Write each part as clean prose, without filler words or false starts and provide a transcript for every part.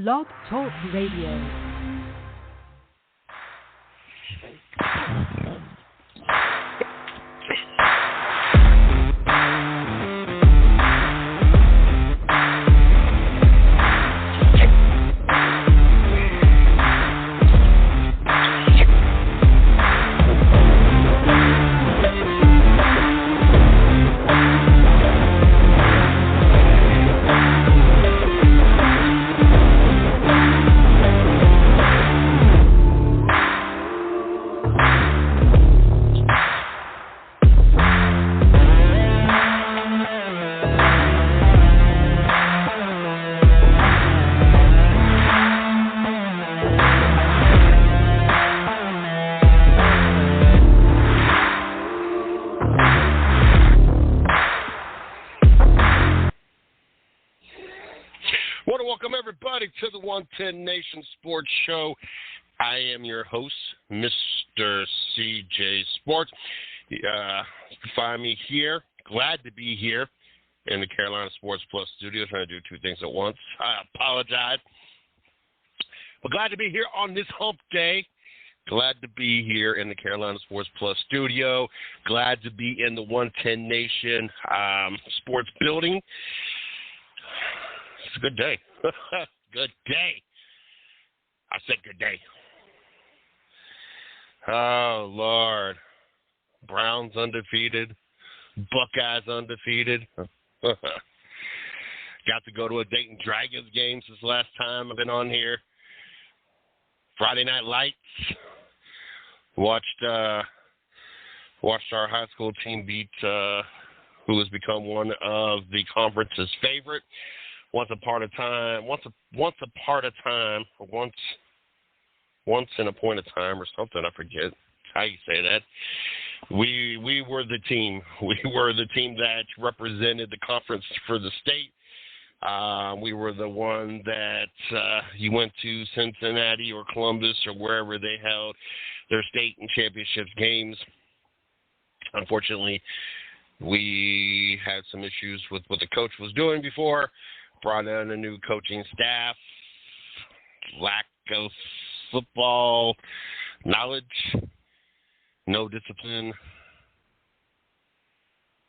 Blog Talk Radio. To the 110 Nation Sports Show. I am your host, Mr. CJ Sports. Find me here. Glad to be here in the Carolina Sports Plus studio, trying to do two things at once. I apologize. But glad to be here on this hump day. Glad to be here in the Carolina Sports Plus studio. Glad to be in the 110 Nation Sports building. It's a good day. Good day. I said good day. Oh, Lord. Browns undefeated. Buckeyes undefeated. Got to go to a Dayton Dragons game since the last time I've been on here. Friday Night Lights. Watched our high school team beat who has become one of the conference's favorite. Once in a point of time, or something, I forget how you say that. We were the team. We were the team that represented the conference for the state. We were the one that you went to Cincinnati or Columbus or wherever they held their state and championships games. Unfortunately, we had some issues with what the coach was doing before. Brought in a new coaching staff, lack of football knowledge, no discipline.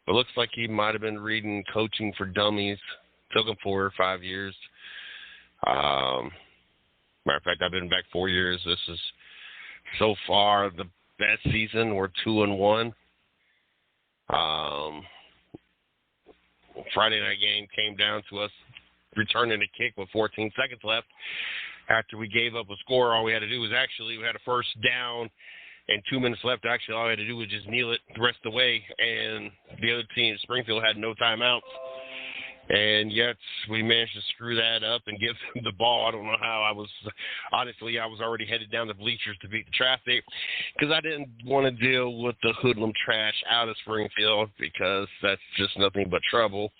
It looks like he might have been reading Coaching for Dummies. Took him 4 or 5 years. Matter of fact, I've been back 4 years. This is so far the best season. We're 2-1. Friday night game came down to us returning a kick with 14 seconds left. After we gave up a score, all we had to do was we had a first down and 2 minutes left. Actually, all we had to do was just kneel it the rest of the way, and the other team, Springfield, had no timeouts. And yet we managed to screw that up and give them the ball. I don't know how. I was already headed down the bleachers to beat the traffic because I didn't want to deal with the hoodlum trash out of Springfield because that's just nothing but trouble.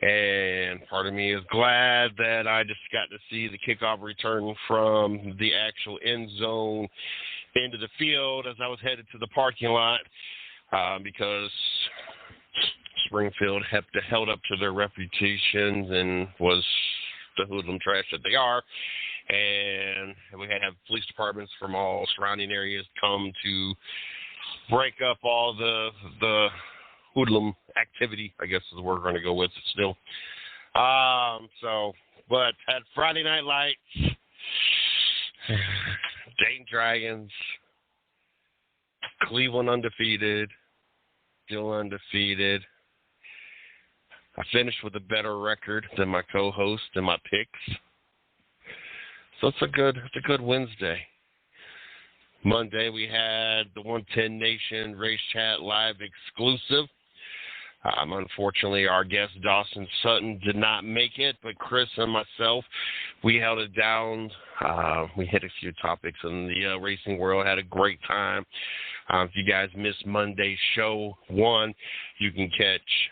And part of me is glad that I just got to see the kickoff return from the actual end zone into the field as I was headed to the parking lot because Springfield held up to their reputations and was the hoodlum trash that they are. And we had to have police departments from all surrounding areas come to break up all the hoodlum activity, I guess is the word we're going to go with still. But had Friday Night Lights, Dayton Dragons, Cleveland undefeated, still undefeated. I finished with a better record than my co-host and my picks. So it's a good Wednesday. Monday we had the 110 Nation Race Chat Live exclusive. Unfortunately, our guest Dawson Sutton did not make it, but Chris and myself, we held it down. We hit a few topics in the racing world, had a great time. If you guys missed Monday's show 1, you can catch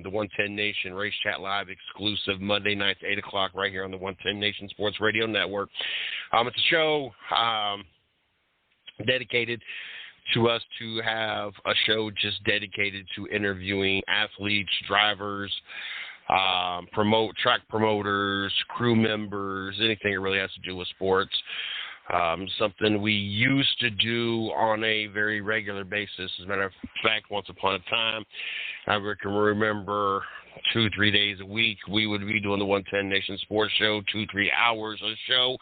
the 110 Nation Race Chat Live exclusive Monday nights, 8 o'clock, right here on the 110 Nation Sports Radio Network. It's a show dedicated to us to have a show just dedicated to interviewing athletes, drivers, track promoters, crew members, anything that really has to do with sports. Something we used to do on a very regular basis. As a matter of fact, once upon a time, I can remember 2-3 days a week, we would be doing the 110 Nation Sports Show, 2-3 hours of show,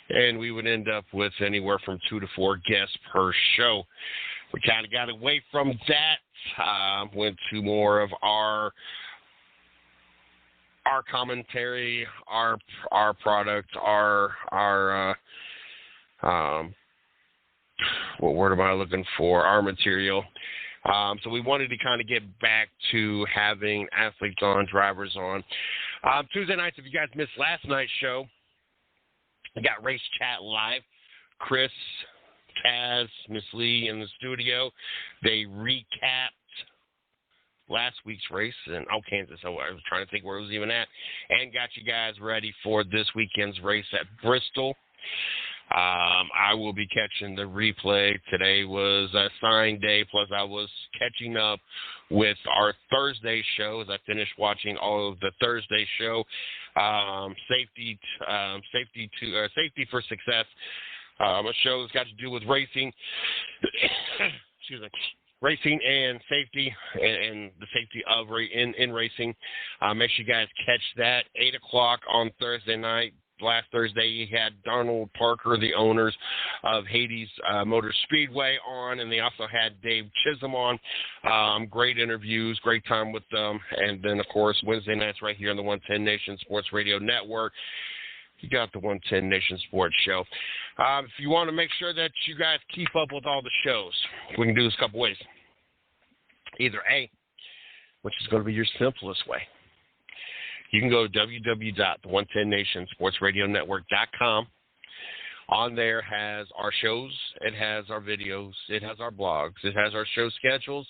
and we would end up with anywhere from 2 to 4 guests per show. We kind of got away from that, went to more of our commentary, our product, our what word am I looking for? Our material. So we wanted to kind of get back to having athletes on, drivers on. Tuesday nights, if you guys missed last night's show, we got Race Chat Live. Chris, Taz, Miss Lee in the studio. They recapped last week's race in Kansas. So I was trying to think where it was even at. And got you guys ready for this weekend's race at Bristol. I will be catching the replay. Today was a sign day, plus I was catching up with our Thursday show as I finished watching all of the Thursday show. Safety for Success. A show that's got to do with racing. Excuse me. Racing and safety, and the safety of in racing. Make sure you guys catch that 8 o'clock on Thursday night. Last Thursday, you had Donald Parker, the owners of Hades Motor Speedway, on, and they also had Dave Chisholm on. Great interviews, great time with them. And then, of course, Wednesday nights right here on the 110 Nation Sports Radio Network. You got the 110 Nation Sports Show. If you want to make sure that you guys keep up with all the shows, we can do this a couple ways. Either A, which is going to be your simplest way. You can go to www.the110nationsportsradionetwork.com. On there has our shows, it has our videos, it has our blogs, it has our show schedules.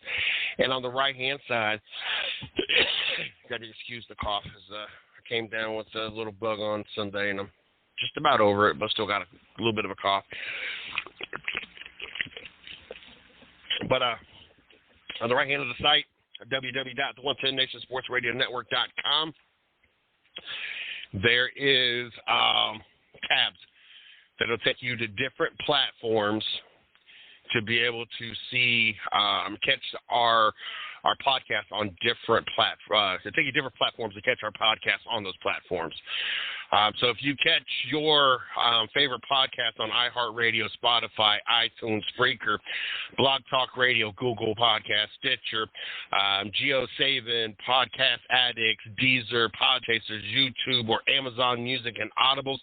And on the right-hand side, got to excuse the cough, as I came down with a little bug on Sunday, and I'm just about over it, but still got a little bit of a cough. But on the right hand of the site, www.the110nationsportsradionetwork.com, there is tabs that will take you to different platforms to be able to see, catch our podcast on different platforms, to take you different platforms to catch our podcast on those platforms. So if you catch your favorite podcast on iHeartRadio, Spotify, iTunes, Spreaker, Blog Talk Radio, Google Podcast, Stitcher, GeoSaven, Podcast Addicts, Deezer, Podchasers, YouTube, or Amazon Music and Audibles,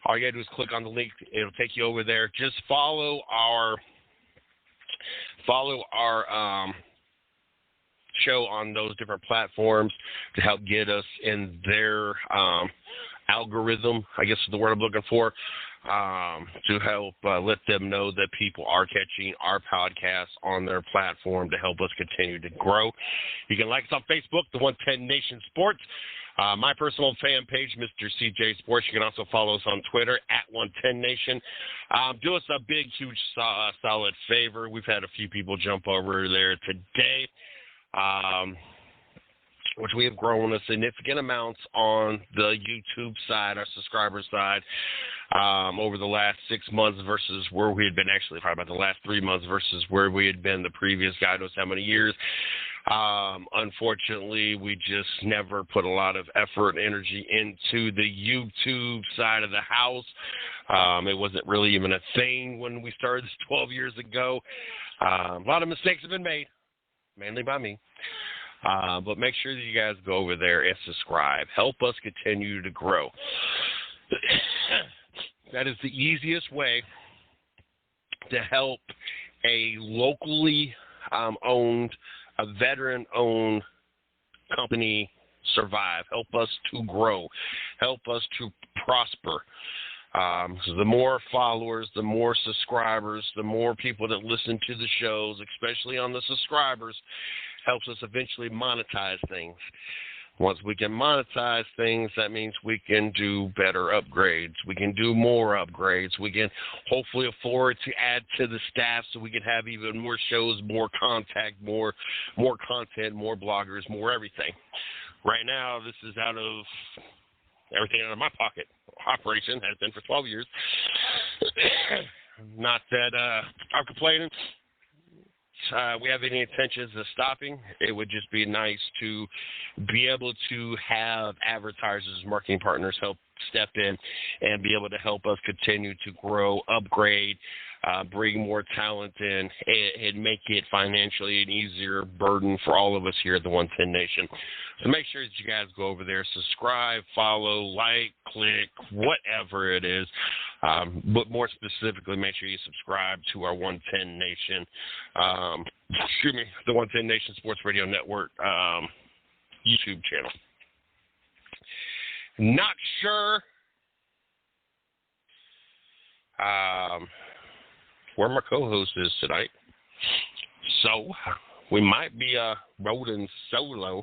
all you got to do is click on the link. It'll take you over there. Just follow our show on those different platforms to help get us in their algorithm, I guess is the word I'm looking for, to help let them know that people are catching our podcast on their platform to help us continue to grow. You can like us on Facebook, the 110 Nation Sports. My personal fan page, Mr. CJ Sports. You can also follow us on Twitter at 110 Nation. Do us a big, huge, solid favor. We've had a few people jump over there today, which we have grown a significant amounts on the YouTube side, our subscriber side, over the last 6 months versus where we had been, actually probably about the last 3 months versus where we had been the previous God knows how many years. Unfortunately, we just never put a lot of effort and energy into the YouTube side of the house. It wasn't really even a thing when we started this 12 years ago. A lot of mistakes have been made, mainly by me. But make sure that you guys go over there and subscribe. Help us continue to grow. That is the easiest way to help a locally owned, a veteran-owned company survive. Help us to grow. Help us to prosper. So the more followers, the more subscribers, the more people that listen to the shows, especially on the subscribers, helps us eventually monetize things. Once we can monetize things, that means we can do better upgrades. We can do more upgrades. We can hopefully afford to add to the staff so we can have even more shows, more contact, more content, more bloggers, more everything. Right now, this is out of everything out of my pocket. Operation has been for 12 years. Not that I'm complaining. We have any intentions of stopping. It would just be nice to be able to have advertisers, marketing partners help step in and be able to help us continue to grow, upgrade, bring more talent in, and make it financially an easier burden for all of us here at the 110 Nation. So make sure that you guys go over there, subscribe, follow, like, click, whatever it is. But more specifically, make sure you subscribe to our 110 Nation, the 110 Nation Sports Radio Network YouTube channel. Not sure where my co-host is tonight, so we might be rolling solo.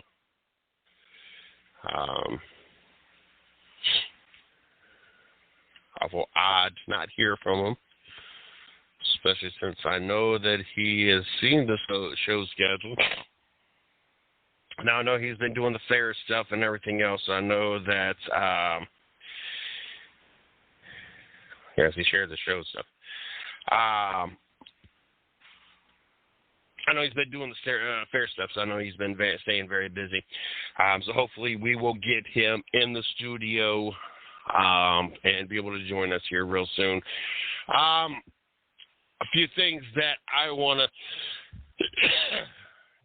Awful odd to not hear from him, especially since I know that he has seen the show schedule. Now I know he's been doing the fair stuff and everything else. So I know that yes, he shared the show stuff. I know he's been doing the fair stuff, so I know he's been staying very busy. So hopefully we will get him in the studio and be able to join us here real soon. A few things that I want to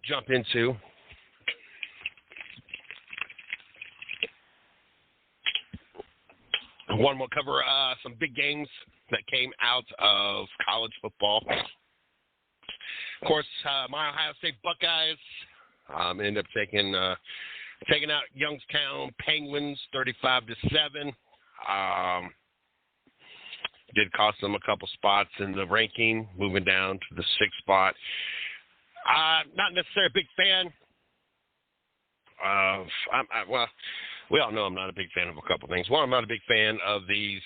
jump into. One will cover some big games that came out of college football. Of course, my Ohio State Buckeyes ended up taking out Youngstown Penguins 35-7. Did cost them a couple spots in the ranking, moving down to the 6th spot. Not necessarily a big fan of. We all know I'm not a big fan of a couple things. One, I'm not a big fan of these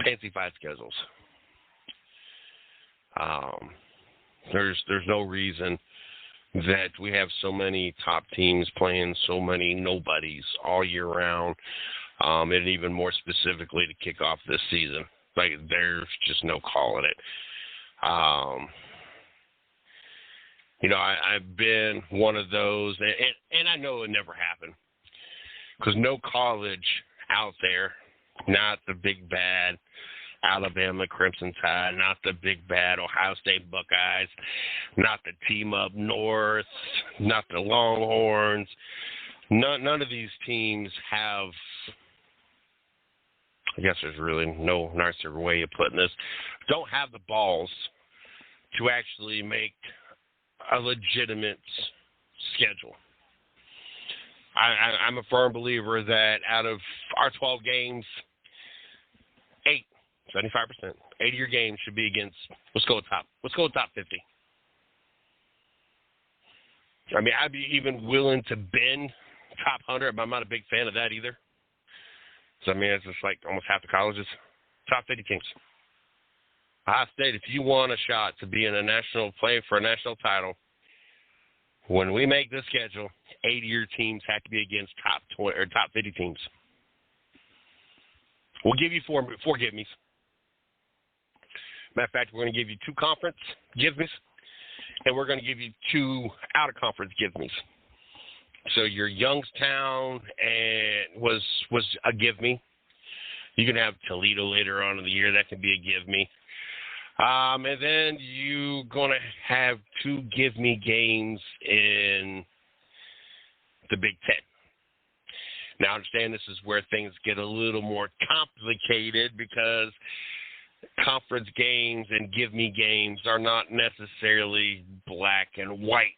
fancy fight schedules. There's no reason that we have so many top teams playing so many nobodies all year round, and even more specifically to kick off this season. Like, there's just no calling it. I've been one of those, and I know it never happened, because no college out there, not the big bad Alabama Crimson Tide, not the big bad Ohio State Buckeyes, not the team up north, not the Longhorns. None of these teams have, I guess there's really no nicer way of putting this, don't have the balls to actually make a legitimate schedule. I'm a firm believer that out of our 12 games, 75%, 8 of your games should be against, let's go with top 50. I mean, I'd be even willing to bend top 100, but I'm not a big fan of that either. So, I mean, it's just like almost half the colleges, top 50 teams. Ohio State, if you want a shot to be in a national play for a national title, when we make this schedule, 8 of your teams have to be against top 20 or top 50 teams. We'll give you four give-me's. Matter of fact, we're going to give you 2 conference give-me's, and we're going to give you 2 out-of-conference give-me's. So your Youngstown was a give-me. You can have Toledo later on in the year. That can be a give-me. And then you're going to have 2 give-me games in the Big Ten. Now, I understand this is where things get a little more complicated, because conference games and give-me games are not necessarily black and white.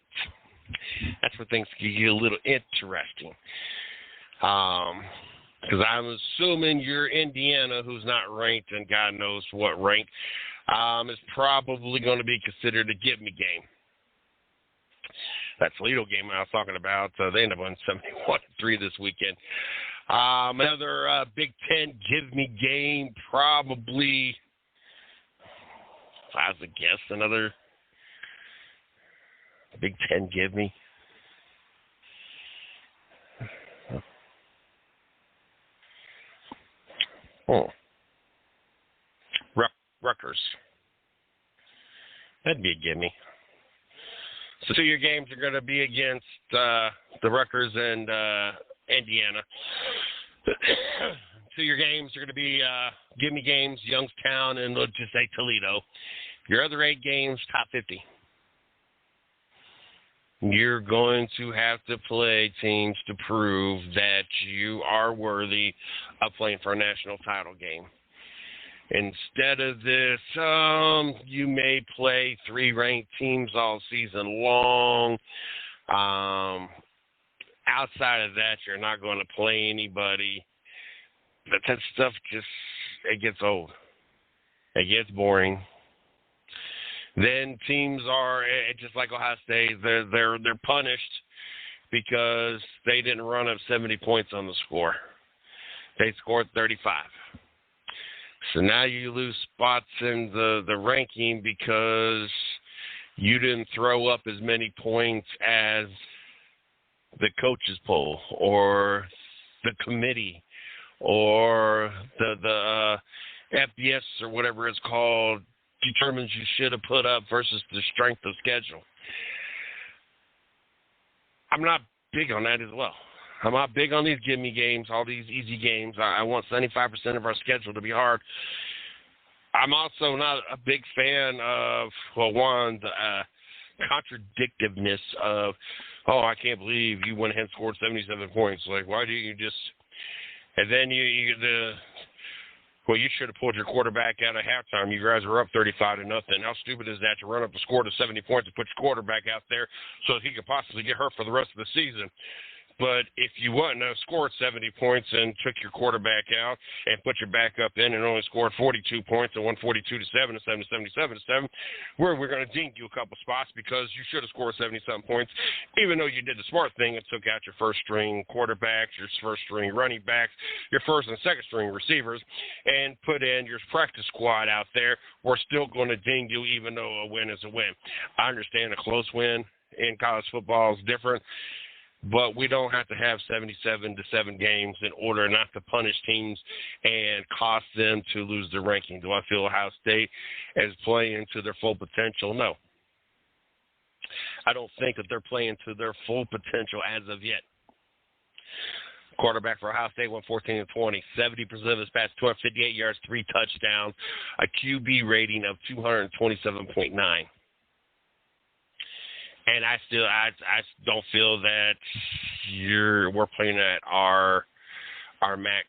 That's where things get a little interesting. Because I'm assuming your Indiana, who's not ranked and God knows what rank, is probably going to be considered a give-me game. That Toledo game I was talking about, they ended up on 71-3 this weekend. Another Big Ten give-me game, probably, if I was to guess, another Big Ten give-me. Rutgers. That'd be a gimme. So 2 of your games are going to be against the Rutgers and Indiana. 2 of your games are going to be gimme games, Youngstown, and let's just say Toledo. Your other 8 games, top 50. You're going to have to play teams to prove that you are worthy of playing for a national title game. Instead of this, you may play 3 ranked teams all season long. Outside of that, you're not going to play anybody. But that stuff it gets old. It gets boring. Then teams are just like Ohio State. They're punished because they didn't run up 70 points on the score. They scored 35. So now you lose spots in the ranking because you didn't throw up as many points as the coaches poll or the committee or the FBS or whatever it's called determines you should have put up versus the strength of schedule. I'm not big on that as well. I'm not big on these gimme games, all these easy games. I want 75% of our schedule to be hard. I'm also not a big fan of, well, one, the contradictiveness of, oh, I can't believe you went ahead and scored 77 points. Like, why do you just – and then well, you should have pulled your quarterback out at halftime. You guys were up 35-0. How stupid is that to run up the score to 70 points and put your quarterback out there so that he could possibly get hurt for the rest of the season? But if you wouldn't have scored 70 points and took your quarterback out and put your backup in and only scored 42 points and won 42-7 and 77-7, we're going to dink you a couple spots because you should have scored 70-something points, even though you did the smart thing and took out your first-string quarterbacks, your first-string running backs, your first- and second-string receivers, and put in your practice squad out there. We're still going to ding you even though a win is a win. I understand a close win in college football is different, but we don't have to have 77-7 games in order not to punish teams and cost them to lose their ranking. Do I feel Ohio State is playing to their full potential? No. I don't think that they're playing to their full potential as of yet. Quarterback for Ohio State went 14-20, 70% of his passes, 258 yards, 3 touchdowns, a QB rating of 227.9. And I don't feel that we're playing at our max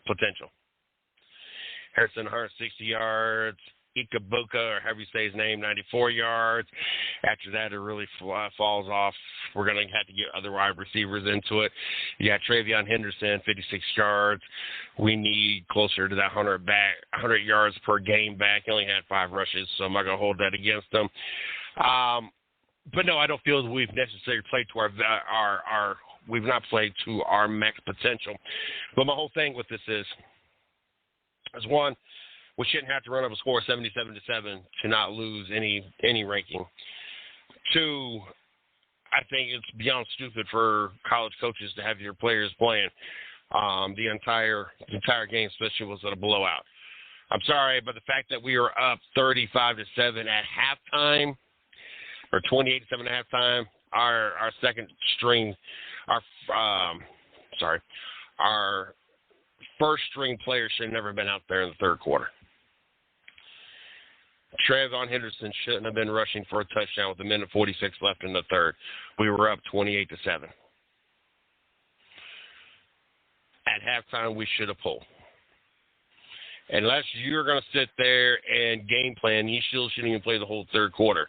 potential. Harrison, 160 yards. Ikabuka, or however you say his name, 94 yards. After that, it really falls off. We're going to have to get other wide receivers into it. You got Travion Henderson, 56 yards. We need closer to that 100 yards per game back. He only had 5 rushes, so I'm not going to hold that against him. But no, I don't feel that we've necessarily played to we've not played to our max potential. But my whole thing with this is one, we shouldn't have to run up a score 77-7 to not lose any ranking. 2, I think it's beyond stupid for college coaches to have your players playing the entire game, especially was at a blowout. I'm sorry, but the fact that we were up 35-7 at halftime, or 28-7 at halftime, our second string, our first string player should have never been out there in the third quarter. Travion Henderson shouldn't have been rushing for a touchdown with 1:46 left in the third. We were up 28-7. At halftime, we should have pulled. Unless you're going to sit there and game plan, you still shouldn't even play the whole third quarter.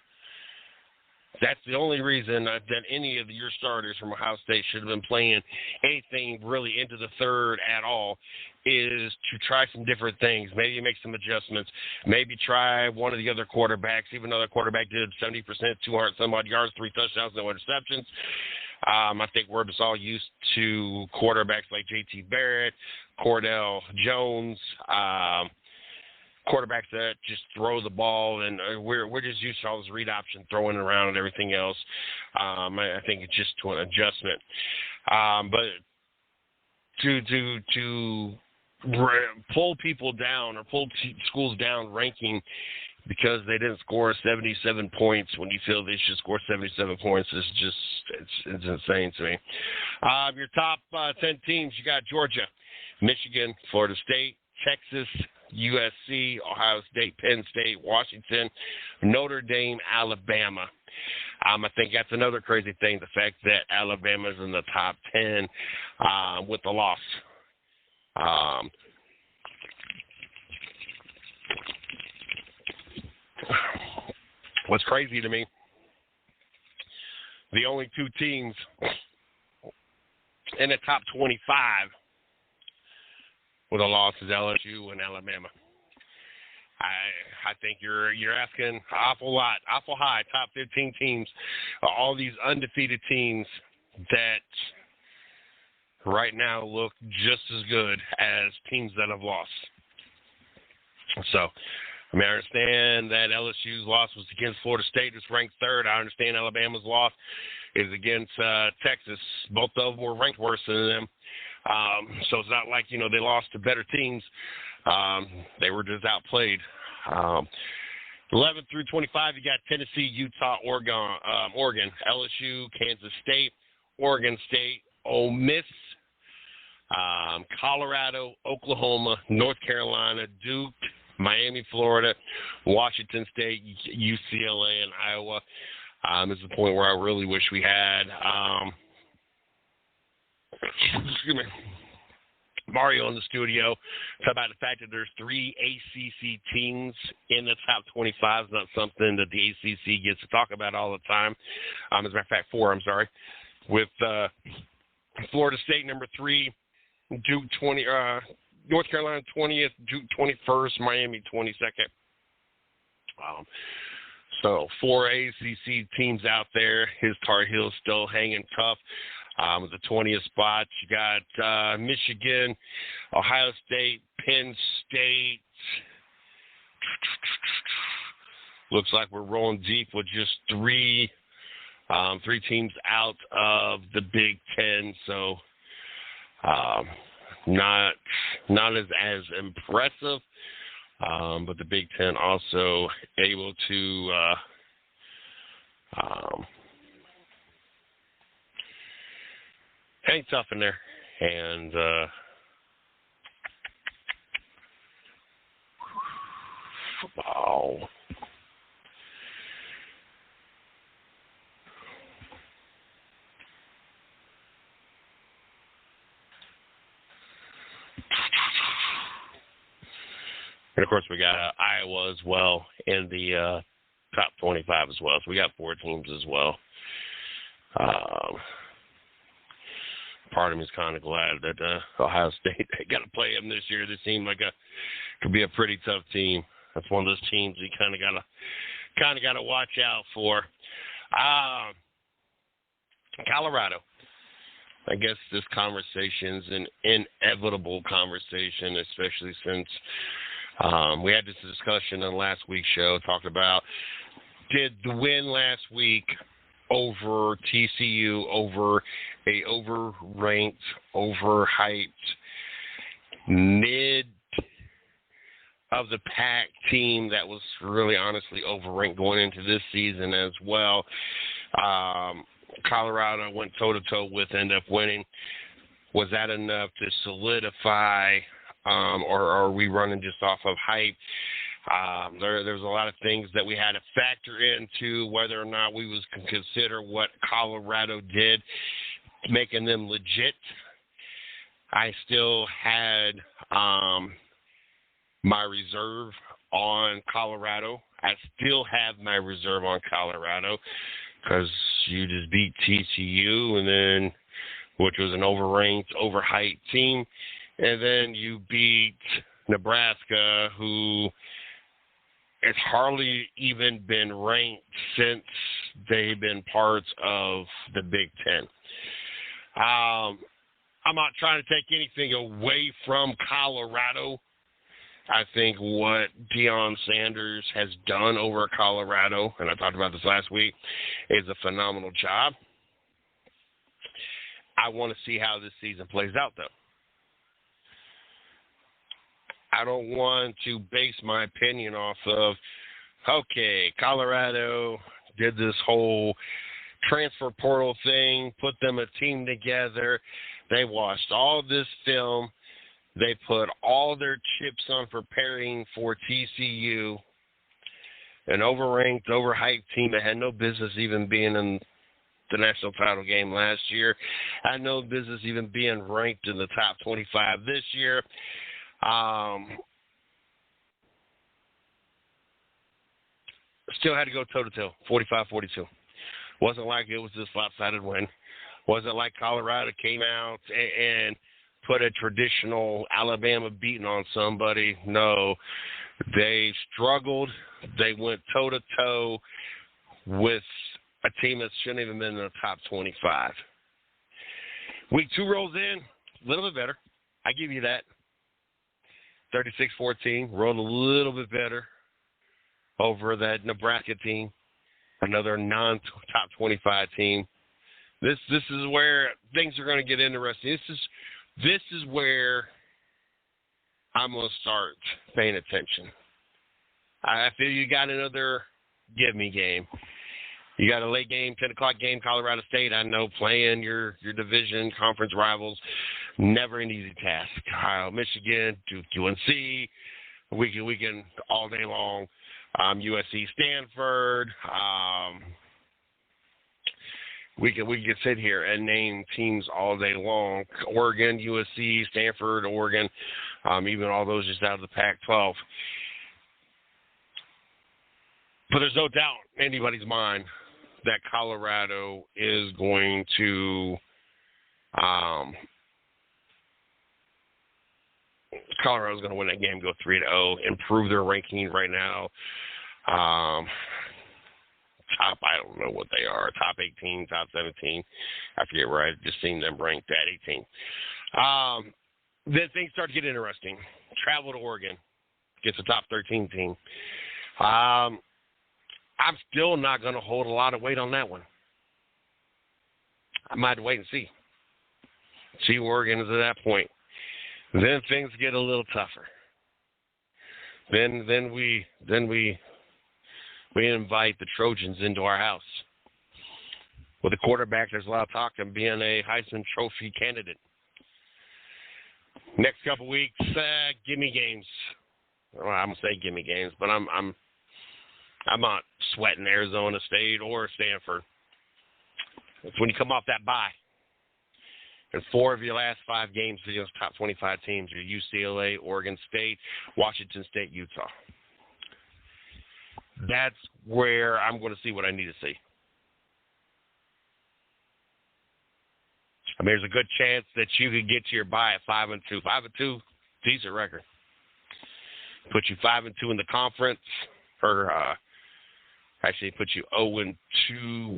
That's the only reason that any of your starters from Ohio State should have been playing anything really into the third at all, is to try some different things. Maybe make some adjustments. Maybe try one of the other quarterbacks, even though the quarterback did 70%, 200-some-odd yards, 3 touchdowns, no interceptions. I think we're just all used to quarterbacks like J.T. Barrett, Cordell Jones, quarterbacks that just throw the ball, and we're just used to all this read option throwing around and everything else. I think it's just to an adjustment. But to pull people down or pull schools down ranking because they didn't score 77 points when you feel they should score 77 points. It's insane to me. Your top 10 teams, you got Georgia, Michigan, Florida State, Texas, USC, Ohio State, Penn State, Washington, Notre Dame, Alabama. I think that's another crazy thing, the fact that Alabama's in the top 10 with the loss. What's crazy to me, the only two teams in the top 25 with a loss is LSU and Alabama. I think you're asking awful high, top 15 teams, all these undefeated teams that right now look just as good as teams that have lost. So, I understand that LSU's loss was against Florida State, who's ranked third. I understand Alabama's loss is against Texas. Both of them were ranked worse than them. So it's not like, they lost to better teams. They were just outplayed. 11 through 25, you got Tennessee, Utah, Oregon, LSU, Kansas State, Oregon State, Ole Miss, Colorado, Oklahoma, North Carolina, Duke, Miami, Florida, Washington State, UCLA, and Iowa. This is the point where I really wish we had Mario in the studio. Talk about the fact that there's 3 ACC teams in the top 25 is not something that the ACC gets to talk about all the time. As a matter of fact, 4, with Florida State number 3, Duke 20, North Carolina 20th, Duke 21st, Miami 22nd. So 4 ACC teams out there. His Tar Heels still hanging tough. With the 20th spot, you got Michigan, Ohio State, Penn State. Looks like we're rolling deep with just 3 teams out of the Big Ten. So not as impressive. But the Big Ten also able to hang tough in there. And wow. And, of course, we got Iowa as well in the top 25 as well. So we got 4 teams as well. Part of me is kind of glad that Ohio State got to play them this year. This seemed like could be a pretty tough team. That's one of those teams you kind of got to watch out for. Colorado. I guess this conversation's an inevitable conversation, especially since we had this discussion on last week's show, talked about did the win last week over TCU, over a overranked, overhyped, mid of the pack team that was really honestly overranked going into this season as well. Colorado went toe-to-toe with, ended up winning. Was that enough to solidify, or are we running just off of hype? There's a lot of things that we had to factor into whether or not we was consider what Colorado did, making them legit. I still had my reserve on Colorado. I still have my reserve on Colorado because you just beat TCU, and then which was an overranked, overhyped team, and then you beat Nebraska, who has hardly even been ranked since they've been parts of the Big Ten. I'm not trying to take anything away from Colorado. I think what Deion Sanders has done over Colorado, and I talked about this last week, is a phenomenal job. I want to see how this season plays out, though. I don't want to base my opinion off of, okay, Colorado did this whole transfer portal thing, put them a team together. They watched all this film. They put all their chips on preparing for TCU, an overranked, overhyped team that had no business even being in the national title game last year. Had no business even being ranked in the top 25 this year. Still had to go toe-to-toe, 45-42. Wasn't like it was this lopsided win. Wasn't like Colorado came out and put a traditional Alabama beating on somebody. No, they struggled. They went toe-to-toe with a team that shouldn't even been in the top 25. Week 2 rolls in, a little bit better. I give you that. 36-14, rolled a little bit better over that Nebraska team, another non-top 25 team. This is where things are going to get interesting. This is where I'm going to start paying attention. I feel you got another give-me game. You got a late game, 10 o'clock game, Colorado State. I know playing your division conference rivals, never an easy task. Ohio, Michigan, Duke, UNC, we can all day long. USC, Stanford. We can sit here and name teams all day long. Oregon, USC, Stanford, Oregon, even all those just out of the Pac-12. But there's no doubt in anybody's mind that Colorado is going to Colorado's going to win that game, go 3-0, improve their ranking right now. Top, I don't know what they are, top 18, top 17. I forget where I just seen them ranked at 18. Then things start to get interesting. Travel to Oregon, gets a top 13 team. I'm still not going to hold a lot of weight on that one. I might wait and see. See where Oregon is at that point. Then things get a little tougher. Then we invite the Trojans into our house. With a quarterback, there's a lot of talk of being a Heisman Trophy candidate. Next couple weeks, gimme games. Well, I'm gonna say gimme games, but I'm not sweating Arizona State or Stanford. It's when you come off that bye. And 4 of your last 5 games against top 25 teams are UCLA, Oregon State, Washington State, Utah. That's where I'm going to see what I need to see. I mean, there's a good chance that you could get to your bye at 5-2. 5-2, decent record. Put you 5-2 in the conference, or actually put you 0-2,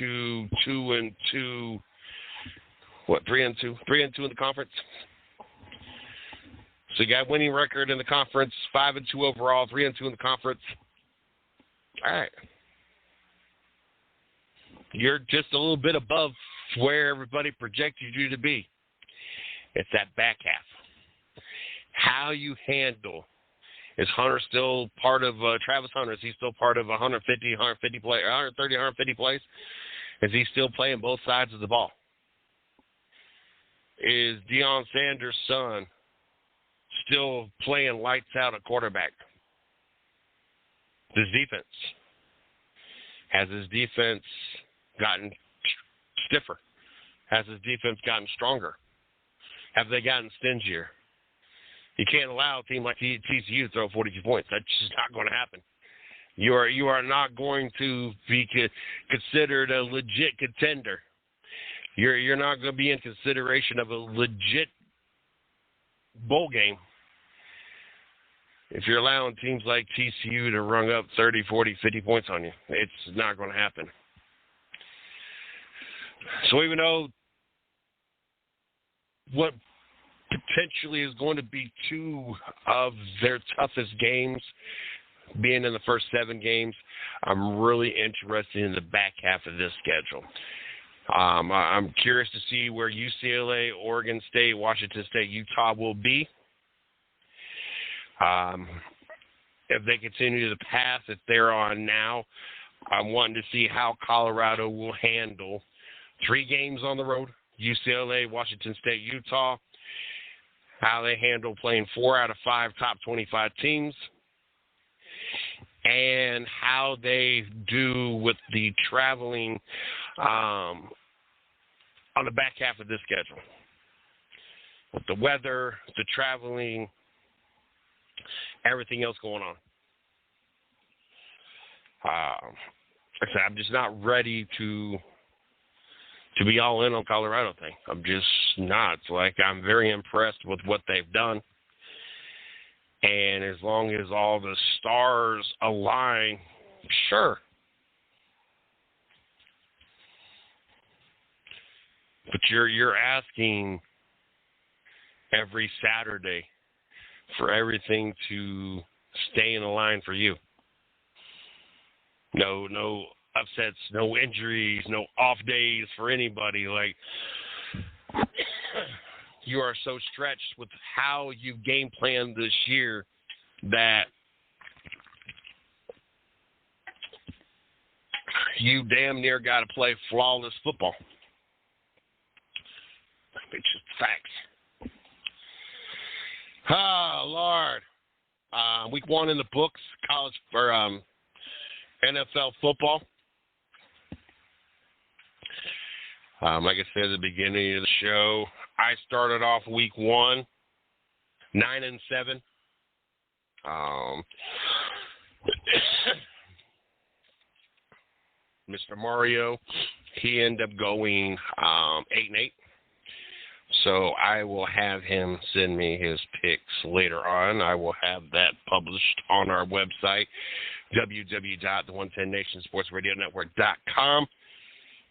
1-2, 2-2. What, 3-2? 3-2 in the conference. So you got a winning record in the conference, 5-2 overall, 3-2 in the conference. All right. You're just a little bit above where everybody projected you to be. It's that back half. How you handle. Is Hunter still part of Travis Hunter? Is he still part of 130, 150 plays? Is he still playing both sides of the ball? Is Deion Sanders' son still playing lights out at quarterback? His defense. Has his defense gotten stiffer? Has his defense gotten stronger? Have they gotten stingier? You can't allow a team like TCU to throw 42 points. That's just not going to happen. You are not going to be considered a legit contender. You're not going to be in consideration of a legit bowl game if you're allowing teams like TCU to run up 30, 40, 50 points on you. It's not going to happen. So even though what potentially is going to be 2 of their toughest games being in the first 7 games, I'm really interested in the back half of this schedule. I'm curious to see where UCLA, Oregon State, Washington State, Utah will be. If they continue the path that they're on now, I'm wanting to see how Colorado will handle 3 games on the road, UCLA, Washington State, Utah, how they handle playing 4 out of 5 top 25 teams, and how they do with the traveling on the back half of this schedule. With the weather, the traveling, everything else going on. Like I said, I'm just not ready to be all in on Colorado thing. I'm just not. Like, I'm very impressed with what they've done. And as long as all the stars align, sure. But you're asking every Saturday for everything to stay in the line for you. No upsets, no injuries, no off days for anybody. Like, you are so stretched with how you game planned this year that you damn near got to play flawless football. It's just facts. Oh, Lord. Week 1 in the books, college or NFL football. Like I said at the beginning of the show, I started off week 1, 9-7. Mr. Mario, he ended up going 8-8. So I will have him send me his picks later on. I will have that published on our website, www.the110nationsportsradionetwork.com.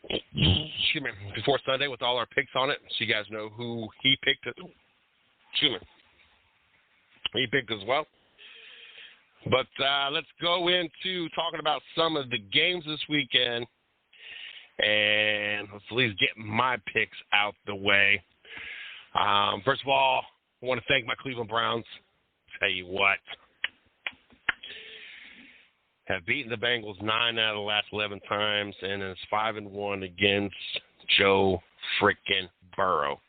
Excuse me, before Sunday with all our picks on it, so you guys know who he picked. Excuse me, he picked as well. But let's go into talking about some of the games this weekend, and let's at least get my picks out the way. First of all, I want to thank my Cleveland Browns. Tell you what, have beaten the Bengals 9 out of the last 11 times, and it's 5-1 against Joe freaking Burrow.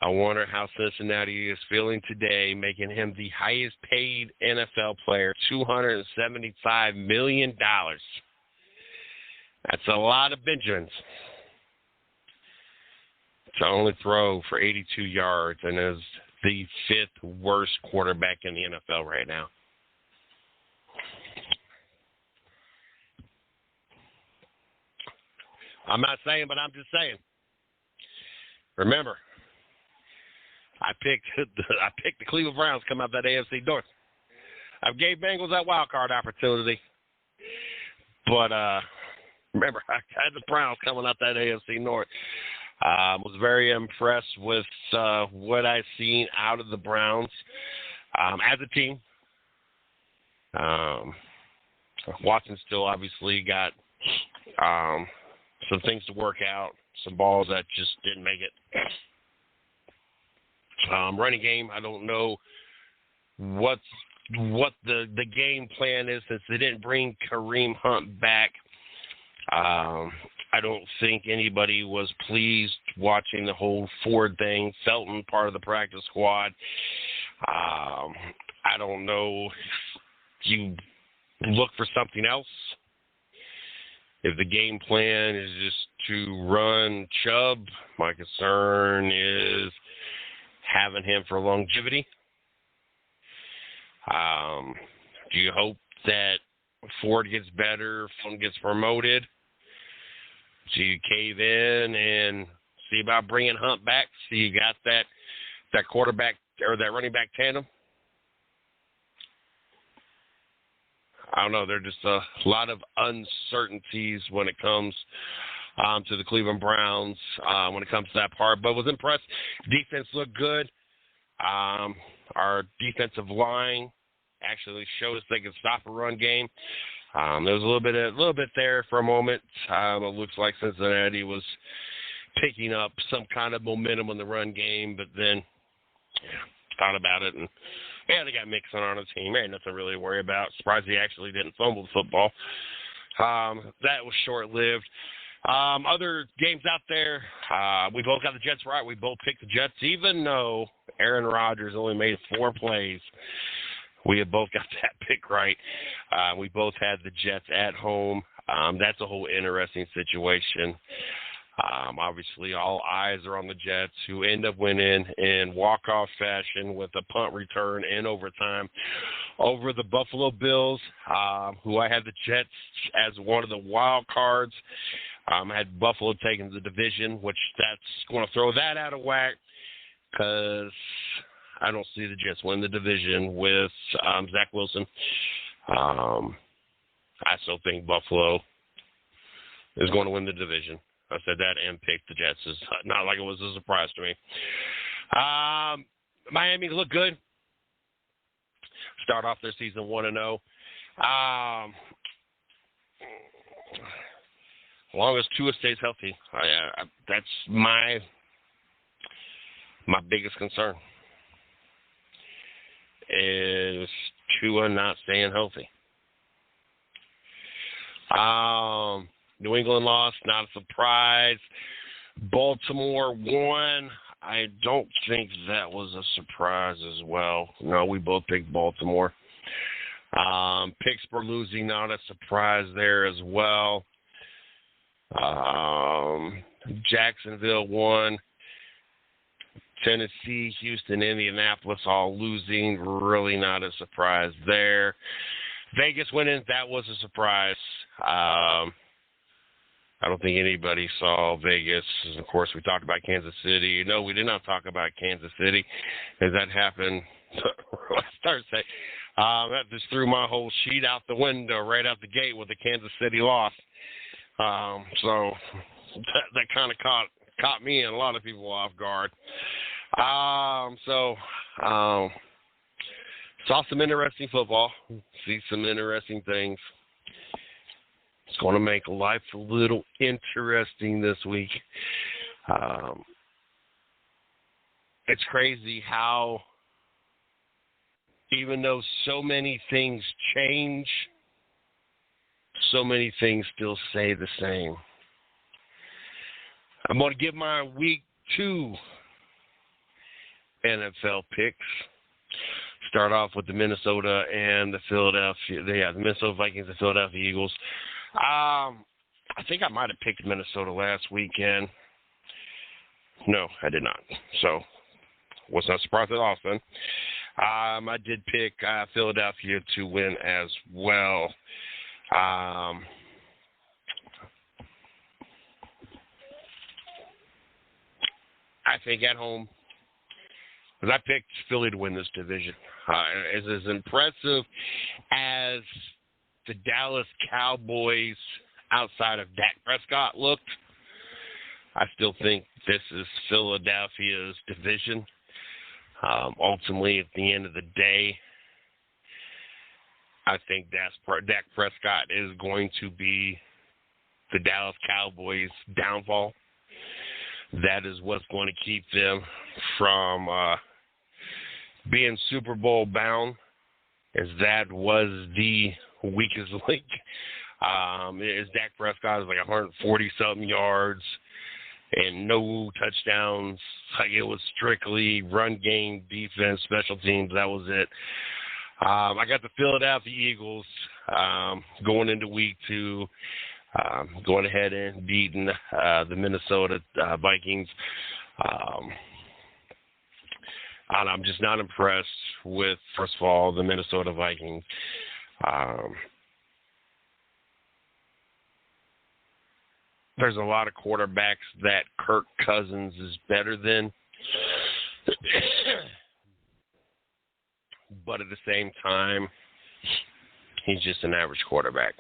I wonder how Cincinnati is feeling today, making him the highest paid NFL player, $275 million. That's a lot of Benjamins to only throw for 82 yards and is the 5th worst quarterback in the NFL right now. I'm not saying, but I'm just saying. Remember, I picked the Cleveland Browns come out that AFC North. I gave Bengals that wild card opportunity, but remember, I had the Browns coming out that AFC North. Was very impressed with what I've seen out of the Browns as a team. Watson still obviously got some things to work out, some balls that just didn't make it. Running game, I don't know what the game plan is since they didn't bring Kareem Hunt back. I don't think anybody was pleased watching the whole Ford thing. Felton, part of the practice squad. I don't know if you look for something else. If the game plan is just to run Chubb, my concern is having him for longevity. Do you hope that Ford gets better, Felton gets promoted? So you cave in and see about bringing Hunt back? So you got that quarterback or that running back tandem? I don't know. There are just a lot of uncertainties when it comes to the Cleveland Browns when it comes to that part. But was impressed. Defense looked good. Our defensive line actually showed us they could stop a run game. There was a little bit there for a moment. It looks like Cincinnati was picking up some kind of momentum in the run game, but then thought about it, and they got Mixon on the team. Ain't nothing really to worry about. Surprised he actually didn't fumble the football. That was short-lived. Other games out there, we both got the Jets right. We both picked the Jets, even though Aaron Rodgers only made 4 plays. We have both got that pick right. We both had the Jets at home. That's a whole interesting situation. Obviously, all eyes are on the Jets, who end up winning in walk-off fashion with a punt return in overtime over the Buffalo Bills, who I had the Jets as one of the wild cards. I had Buffalo taking the division, which that's going to throw that out of whack because I don't see the Jets win the division with Zach Wilson. I still think Buffalo is going to win the division. I said that and picked the Jets. It's not like it was a surprise to me. Miami looked good. Start off their season 1-0. As long as Tua stays healthy, that's my biggest concern. Is Tua not staying healthy? New England lost, not a surprise. Baltimore won. I don't think that was a surprise as well. No, we both picked Baltimore. Pittsburgh losing, not a surprise there as well. Jacksonville won. Tennessee, Houston, Indianapolis all losing. Really not a surprise there. Vegas winning, that was a surprise. I don't think anybody saw Vegas. Of course, we talked about Kansas City. No, we did not talk about Kansas City, as that happened last Thursday. That just threw my whole sheet out the window right out the gate with the Kansas City loss. So that kind of caught me and a lot of people off guard. Saw some interesting football. See some interesting things. It's going to make life a little interesting this week. It's crazy how, even though so many things change, so many things still stay the same. I'm going to give my week 2 NFL picks. Start off with the Minnesota and the the Minnesota Vikings and Philadelphia Eagles. I think I might have picked Minnesota last weekend. No, I did not. So, was not surprised at all, son. I did pick Philadelphia to win as well. I think at home, because I picked Philly to win this division. As impressive as the Dallas Cowboys outside of Dak Prescott looked, I still think this is Philadelphia's division. Ultimately, at the end of the day, I think Dak Prescott is going to be the Dallas Cowboys' downfall. That is what's going to keep them from being Super Bowl bound, as that was the weakest link. Is Dak Prescott is like 140-something yards and no touchdowns. Like, it was strictly run game, defense, special teams. That was it. I got the Philadelphia Eagles going into week 2, going ahead and beating the Minnesota Vikings. And I'm just not impressed with, first of all, the Minnesota Vikings. There's a lot of quarterbacks that Kirk Cousins is better than. But at the same time, he's just an average quarterback.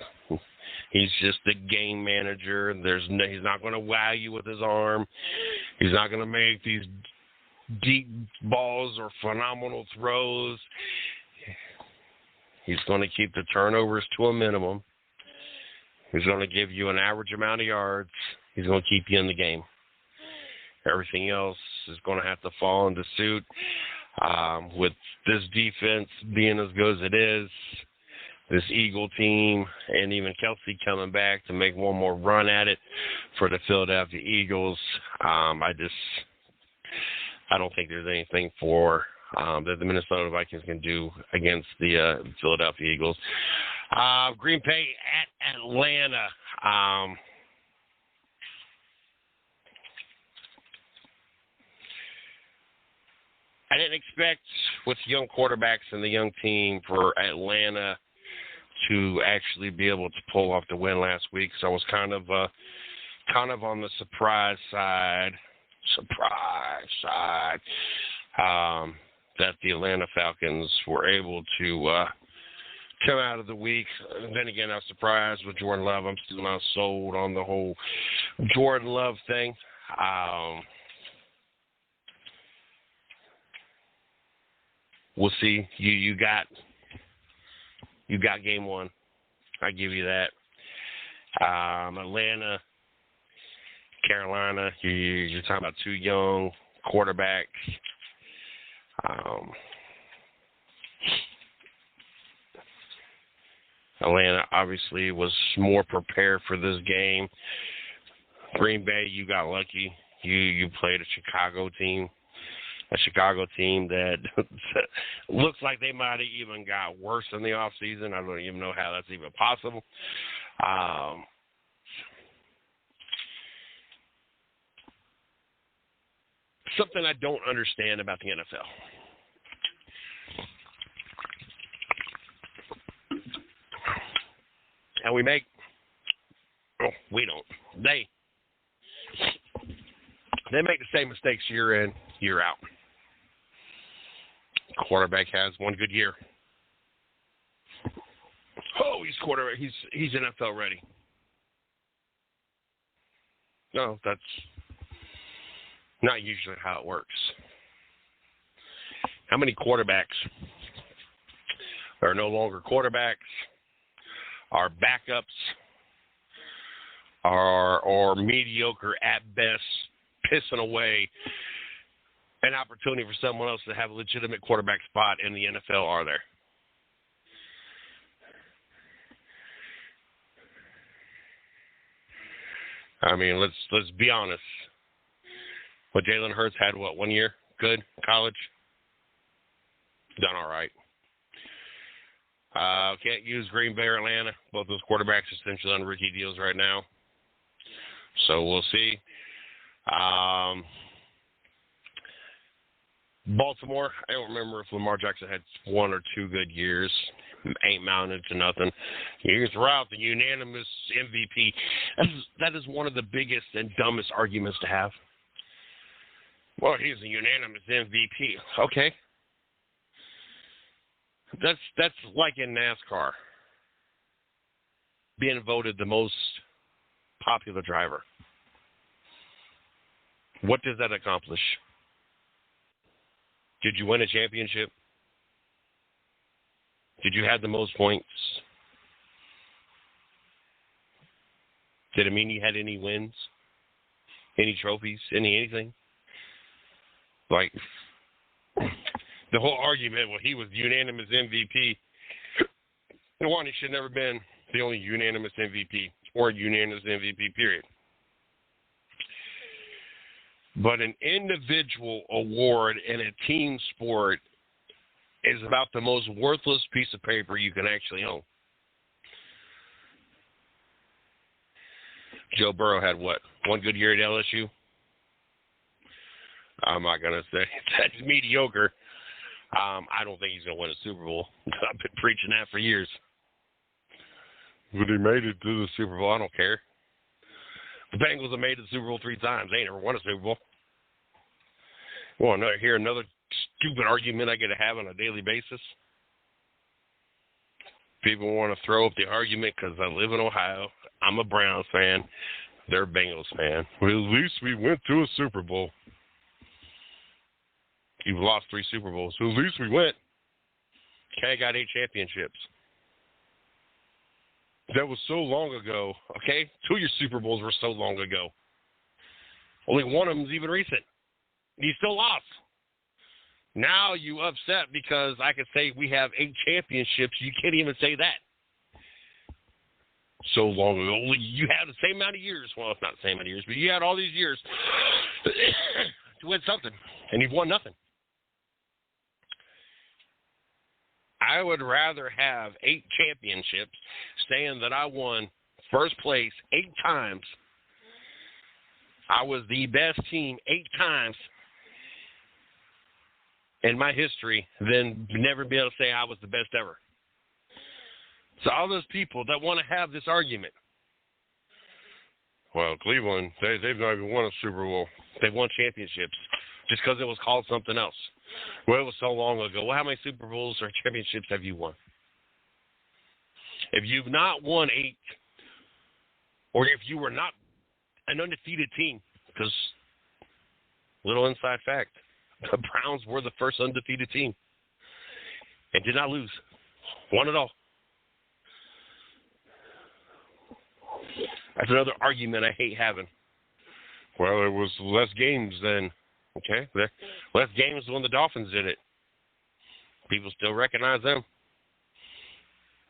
He's just a game manager. He's not going to wow you with his arm. He's not going to make these deep balls or phenomenal throws. He's going to keep the turnovers to a minimum. He's going to give you an average amount of yards. He's going to keep you in the game. Everything else is going to have to fall into suit. With this defense being as good as it is, this Eagle team, and even Kelsey coming back to make one more run at it for the Philadelphia Eagles, I don't think there's anything that the Minnesota Vikings can do against the Philadelphia Eagles. Green Bay at Atlanta. I didn't expect, with young quarterbacks and the young team, for Atlanta to actually be able to pull off the win last week. So I was kind of on the surprise side. That the Atlanta Falcons were able to come out of the week. Then again, I was surprised with Jordan Love. I'm still not sold on the whole Jordan Love thing. We'll see. You got game one. I give you that. Atlanta, Carolina. You're talking about two young quarterbacks. Atlanta obviously was more prepared for this game. Green Bay, you got lucky. You played a Chicago team that looks like they might have even got worse in the offseason. I don't even know how that's even possible. Something I don't understand about the NFL. And we don't. They make the same mistakes year in, year out. Quarterback has one good year. Oh, he's quarterback. He's NFL ready. No, that's not usually how it works. How many quarterbacks are no longer quarterbacks, are backups, or mediocre at best, pissing away an opportunity for someone else to have a legitimate quarterback spot in the NFL are there? I mean, let's be honest. Well, Jalen Hurts had, 1 year? Good? College? Done all right. Can't use Green Bay or Atlanta. Both those quarterbacks are essentially on rookie deals right now. So we'll see. Baltimore, I don't remember if Lamar Jackson had 1 or 2 good years. Ain't mounted to nothing. You throw out the unanimous MVP. That is one of the biggest and dumbest arguments to have. Well, he's a unanimous MVP. Okay. That's like in NASCAR, being voted the most popular driver. What does that accomplish? Did you win a championship? Did you have the most points? Did it mean you had any wins? Any trophies? Anything? Like, the whole argument, well, he was unanimous MVP. One, he should never been the only unanimous MVP or unanimous MVP, period. But an individual award in a team sport is about the most worthless piece of paper you can actually own. Joe Burrow had 1 good year at LSU? I'm not going to say that's mediocre. I don't think he's going to win a Super Bowl. I've been preaching that for years. But he made it to the Super Bowl. I don't care. The Bengals have made it to the Super Bowl 3 times. They ain't never won a Super Bowl. Want to hear another stupid argument I get to have on a daily basis? People want to throw up the argument because I live in Ohio. I'm a Browns fan. They're a Bengals fan. Well, at least we went to a Super Bowl. You've lost 3 Super Bowls. So at least we went. Okay, got 8 championships. That was so long ago. Okay, 2 of your Super Bowls were so long ago. Only one of them is even recent. You still lost. Now you upset because I could say we have 8 championships. You can't even say that. So long ago, you had the same amount of years. Well, it's not the same amount of years, but you had all these years to win something, and you've won nothing. I would rather have 8 championships saying that I won first place 8 times. I was the best team 8 times in my history than never be able to say I was the best ever. So all those people that want to have this argument, well, Cleveland, they've not even won a Super Bowl. They've won championships just because it was called something else. Well, it was so long ago. Well, how many Super Bowls or championships have you won? If you've not won 8, or if you were not an undefeated team, because little inside fact, the Browns were the first undefeated team and did not lose. Won it all. That's another argument I hate having. Well, it was less games then. Okay, less games when the Dolphins did it. People still recognize them.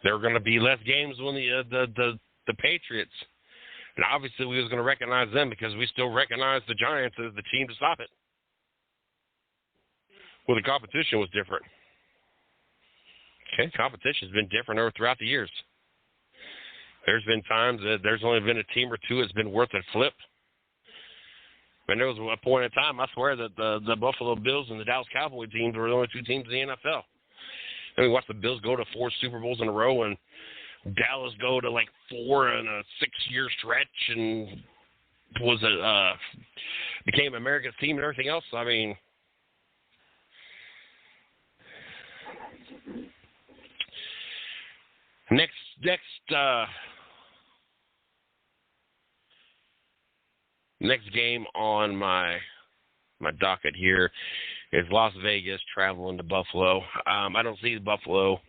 There were going to be less games when the Patriots. And obviously we was going to recognize them because we still recognize the Giants as the team to stop it. Well, the competition was different. Okay, competition's been different throughout the years. There's been times that there's only been a team or two that's been worth a flip. And there was a point in time, I swear, that the Buffalo Bills and the Dallas Cowboys teams were the only 2 teams in the NFL. And we watched the Bills go to 4 Super Bowls in a row and Dallas go to like 4 in a 6-year stretch and became America's team and everything else. I mean, next game on my docket here is Las Vegas traveling to Buffalo. I don't see Buffalo.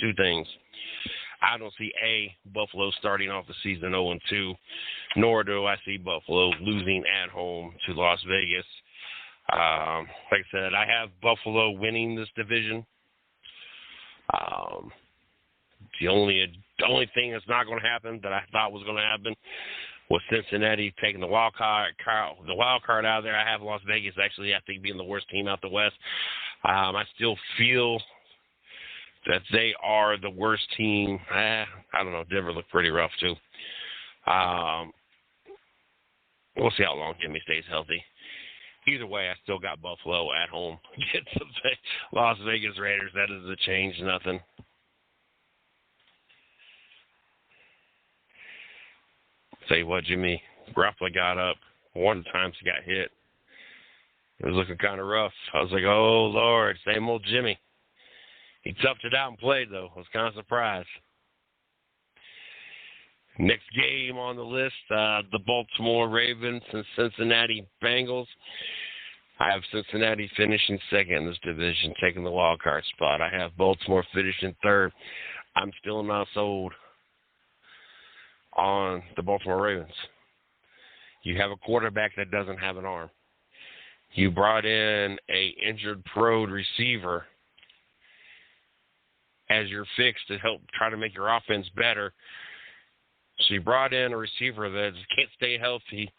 2 things. I don't see Buffalo starting off the season 0-2, nor do I see Buffalo losing at home to Las Vegas. Like I said, I have Buffalo winning this division. The only thing that's not going to happen that I thought was going to happen was Cincinnati taking the wild card out of there. I have Las Vegas actually, I think, being the worst team out the West. I still feel that they are the worst team. I don't know. Denver looked pretty rough too. We'll see how long Jimmy stays healthy. Either way, I still got Buffalo at home against the Las Vegas Raiders. That doesn't change nothing. Tell you what, Jimmy Garoppolo got up. One of the times he got hit. It was looking kind of rough. I was like, oh, Lord, same old Jimmy. He toughed it out and played, though. I was kind of surprised. Next game on the list, the Baltimore Ravens and Cincinnati Bengals. I have Cincinnati finishing second in this division, taking the wild card spot. I have Baltimore finishing third. I'm still not sold on the Baltimore Ravens. You have a quarterback that doesn't have an arm. You brought in a injured pro receiver as your fix to help try to make your offense better. So you brought in a receiver that can't stay healthy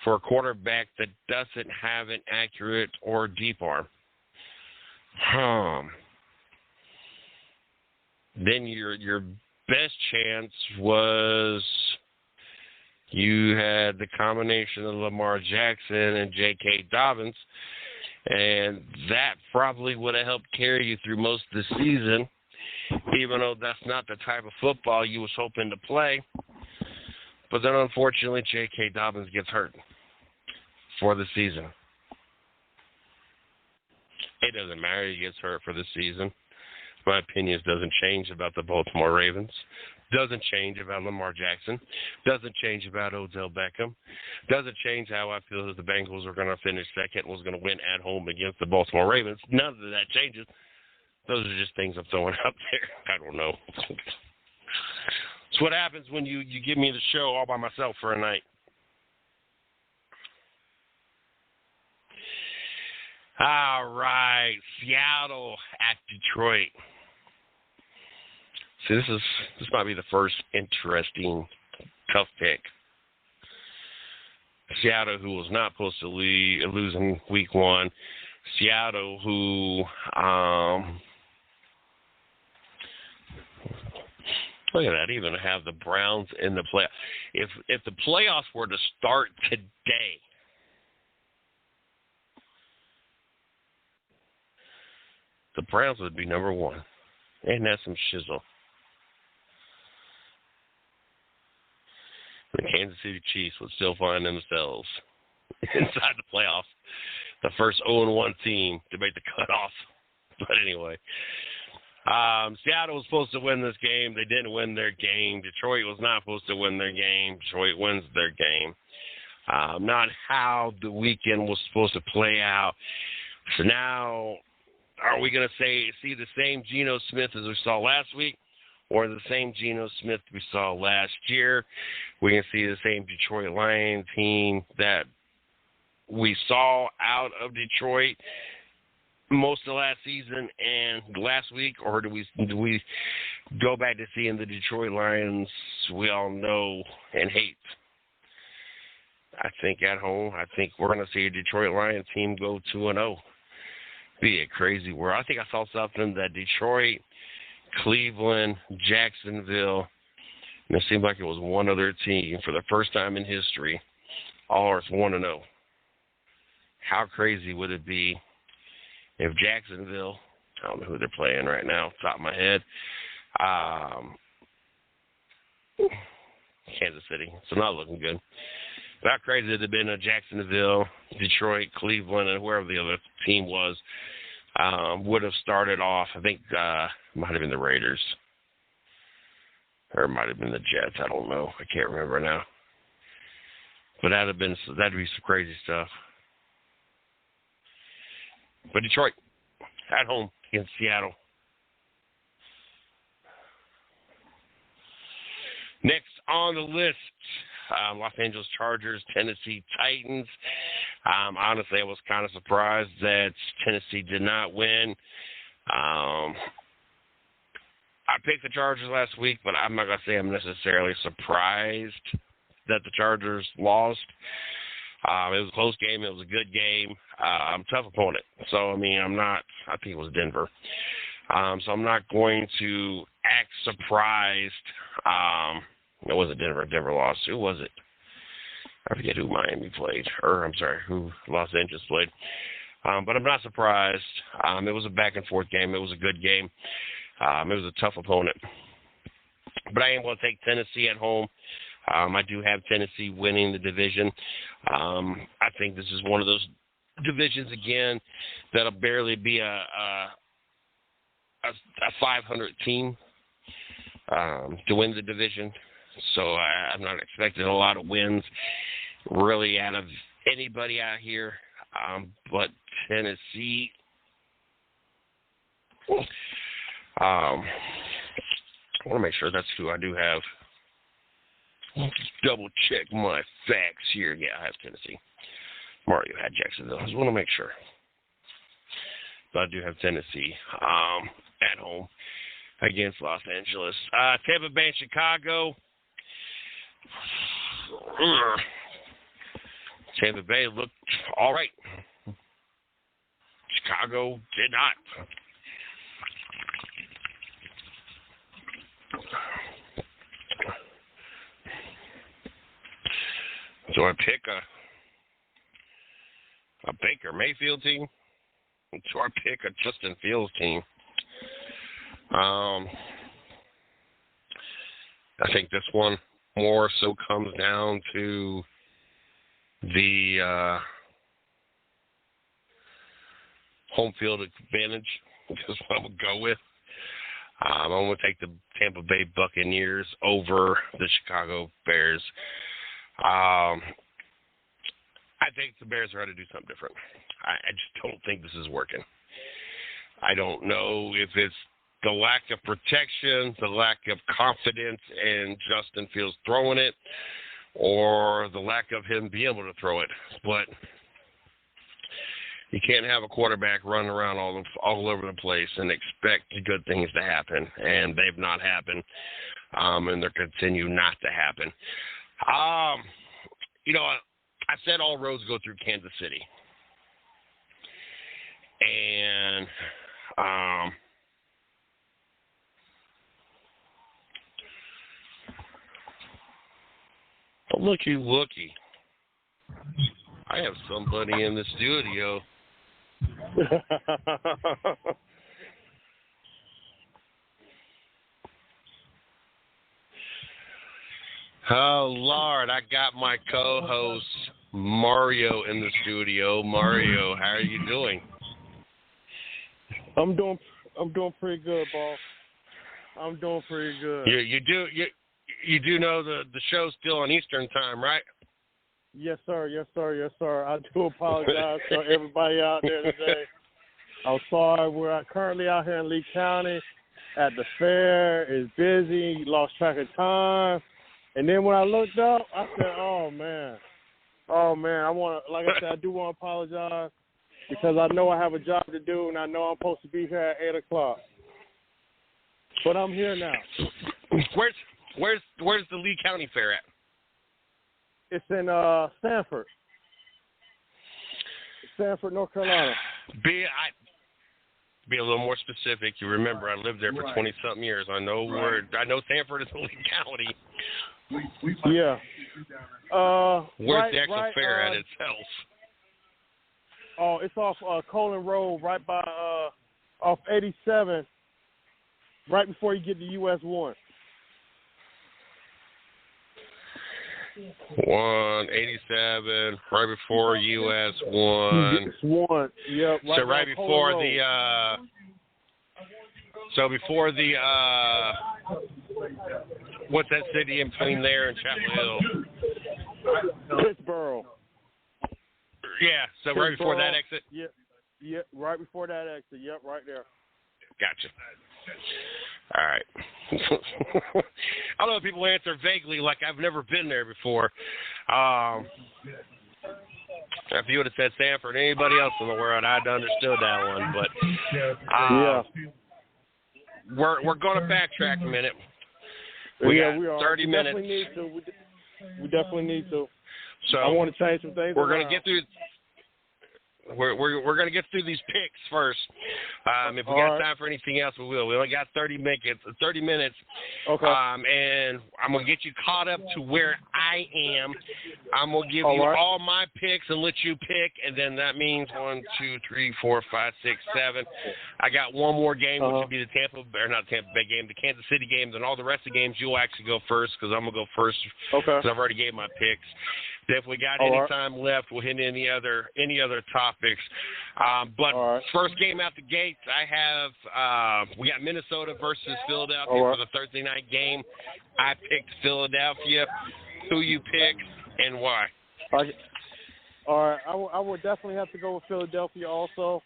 for a quarterback that doesn't have an accurate or deep arm. Then your best chance was you had the combination of Lamar Jackson and J.K. Dobbins, and that probably would have helped carry you through most of the season, even though that's not the type of football you was hoping to play. But then, unfortunately, J.K. Dobbins gets hurt for the season. It doesn't matter. He gets hurt for the season. My opinion doesn't change about the Baltimore Ravens. Doesn't change about Lamar Jackson. Doesn't change about Odell Beckham. Doesn't change how I feel that the Bengals are going to finish second and was going to win at home against the Baltimore Ravens. None of that changes. Those are just things I'm throwing out there. I don't know. It's what happens when you give me the show all by myself for a night. All right. right, Seattle at Detroit. See, this might be the first interesting tough pick. Seattle, who was not supposed to lose in week 1. Seattle, who look at that, even have the Browns in the play. If the playoffs were to start today, the Browns would be number 1. Ain't that some shizzle? The Kansas City Chiefs would still find themselves inside the playoffs. The first 0-1 team to make the cutoff. But anyway, Seattle was supposed to win this game. They didn't win their game. Detroit was not supposed to win their game. Detroit wins their game. Not how the weekend was supposed to play out. So now, are we going to see the same Geno Smith as we saw last week, or the same Geno Smith we saw last year? We can see the same Detroit Lions team that we saw out of Detroit most of last season and last week, or do we go back to seeing the Detroit Lions we all know and hate? I think at home, we're going to see a Detroit Lions team go 2-0. Be a crazy world. I think I saw something that Detroit, Cleveland, Jacksonville, and it seemed like it was one other team for the first time in history, all are 1-0. How crazy would it be if Jacksonville, I don't know who they're playing right now, top of my head, Kansas City, so not looking good. But how crazy would it have been if Jacksonville, Detroit, Cleveland, and whoever the other team was would have started off, I think might have been the Raiders. Or it might have been the Jets, I don't know. I can't remember now. But that'd be some crazy stuff. But Detroit, at home against Seattle. Next on the list, Los Angeles Chargers, Tennessee Titans. Honestly, I was kind of surprised that Tennessee did not win. I picked the Chargers last week, but I'm not going to say I'm necessarily surprised that the Chargers lost. It was a close game. It was a good game. Tough opponent. So, I think it was Denver. So I'm not going to act surprised. It wasn't Denver. Denver lost. Who was it? I forget who Miami played. Who Los Angeles played. But I'm not surprised. It was a back-and-forth game. It was a good game. It was a tough opponent. But I am going to take Tennessee at home. I do have Tennessee winning the division. I think this is one of those divisions, again, that'll barely be a 500 team to win the division. So I'm not expecting a lot of wins really out of anybody out here. But Tennessee, I want to make sure that's who I do have. Just double check my facts here. Yeah, I have Tennessee. Mario had Jacksonville. I just want to make sure. But I do have Tennessee at home against Los Angeles. Tampa Bay and Chicago. Tampa Bay looked all right. Chicago did not. So I pick a Baker Mayfield team. So I pick a Justin Fields team. I think this one more so comes down to the home field advantage. That's what I'm going to go with. I'm going to take the Tampa Bay Buccaneers over the Chicago Bears. I think the Bears are going to do something different. I just don't think this is working. I don't know if it's the lack of protection, the lack of confidence in Justin Fields throwing it, or the lack of him being able to throw it. But, You can't have a quarterback running around all over the place and expect good things to happen, and they've not happened, and they're continue not to happen. You know, I said all roads go through Kansas City, and looky. I have somebody in the studio. Oh, Lord, I got my co-host Mario in the studio. Mario, how are you doing? I'm doing pretty good, boss. I'm doing pretty good. You do know the show's still on Eastern time, right? Yes, sir. I do apologize to everybody out there today. I'm sorry. We're currently out here in Lee County at the fair. It's busy. Lost track of time. And then when I looked up, I said, "Oh man, like I said, I do want to apologize because I know I have a job to do, and I know I'm supposed to be here at 8:00. But I'm here now." Where's the Lee County Fair at? It's in Sanford, North Carolina. Be a little more specific. You remember, I lived there for 20-something years. I know Sanford is in Lee County. Yeah. Where's the actual fair at itself? Oh, it's off Colin Road, right by off 87, right before you get to US 1. 187, right before US 1. One, yep. So right before before the what's that city in between there and Chapel Hill? Pittsburgh. Yeah, so right before that exit? Yeah, right before that exit. Yep, right there. Gotcha. All right. I know people answer vaguely like I've never been there before. If you would have said Sanford or anybody else in the world, I'd have understood that one. But we're going to backtrack a minute. We got 30 minutes. We definitely need to. So I want to change some things. We're going to get through. We're going to get through these picks first. If we got time for anything else, we will. We only got 30 minutes. Okay. And I'm going to get you caught up to where I am. I'm going to give you all my picks and let you pick, and then that means 1, 2, 3, 4, 5, 6, 7. I got one more game, which would be the Kansas City game. Then all the rest of the games, you'll actually go first because I'm going to go first because I've already gave my picks. If we got any time left, we'll hit any other topics. But first game out the gates, I have we got Minnesota versus Philadelphia for the Thursday night game. I picked Philadelphia. Who you pick and why? All right. I would definitely have to go with Philadelphia also.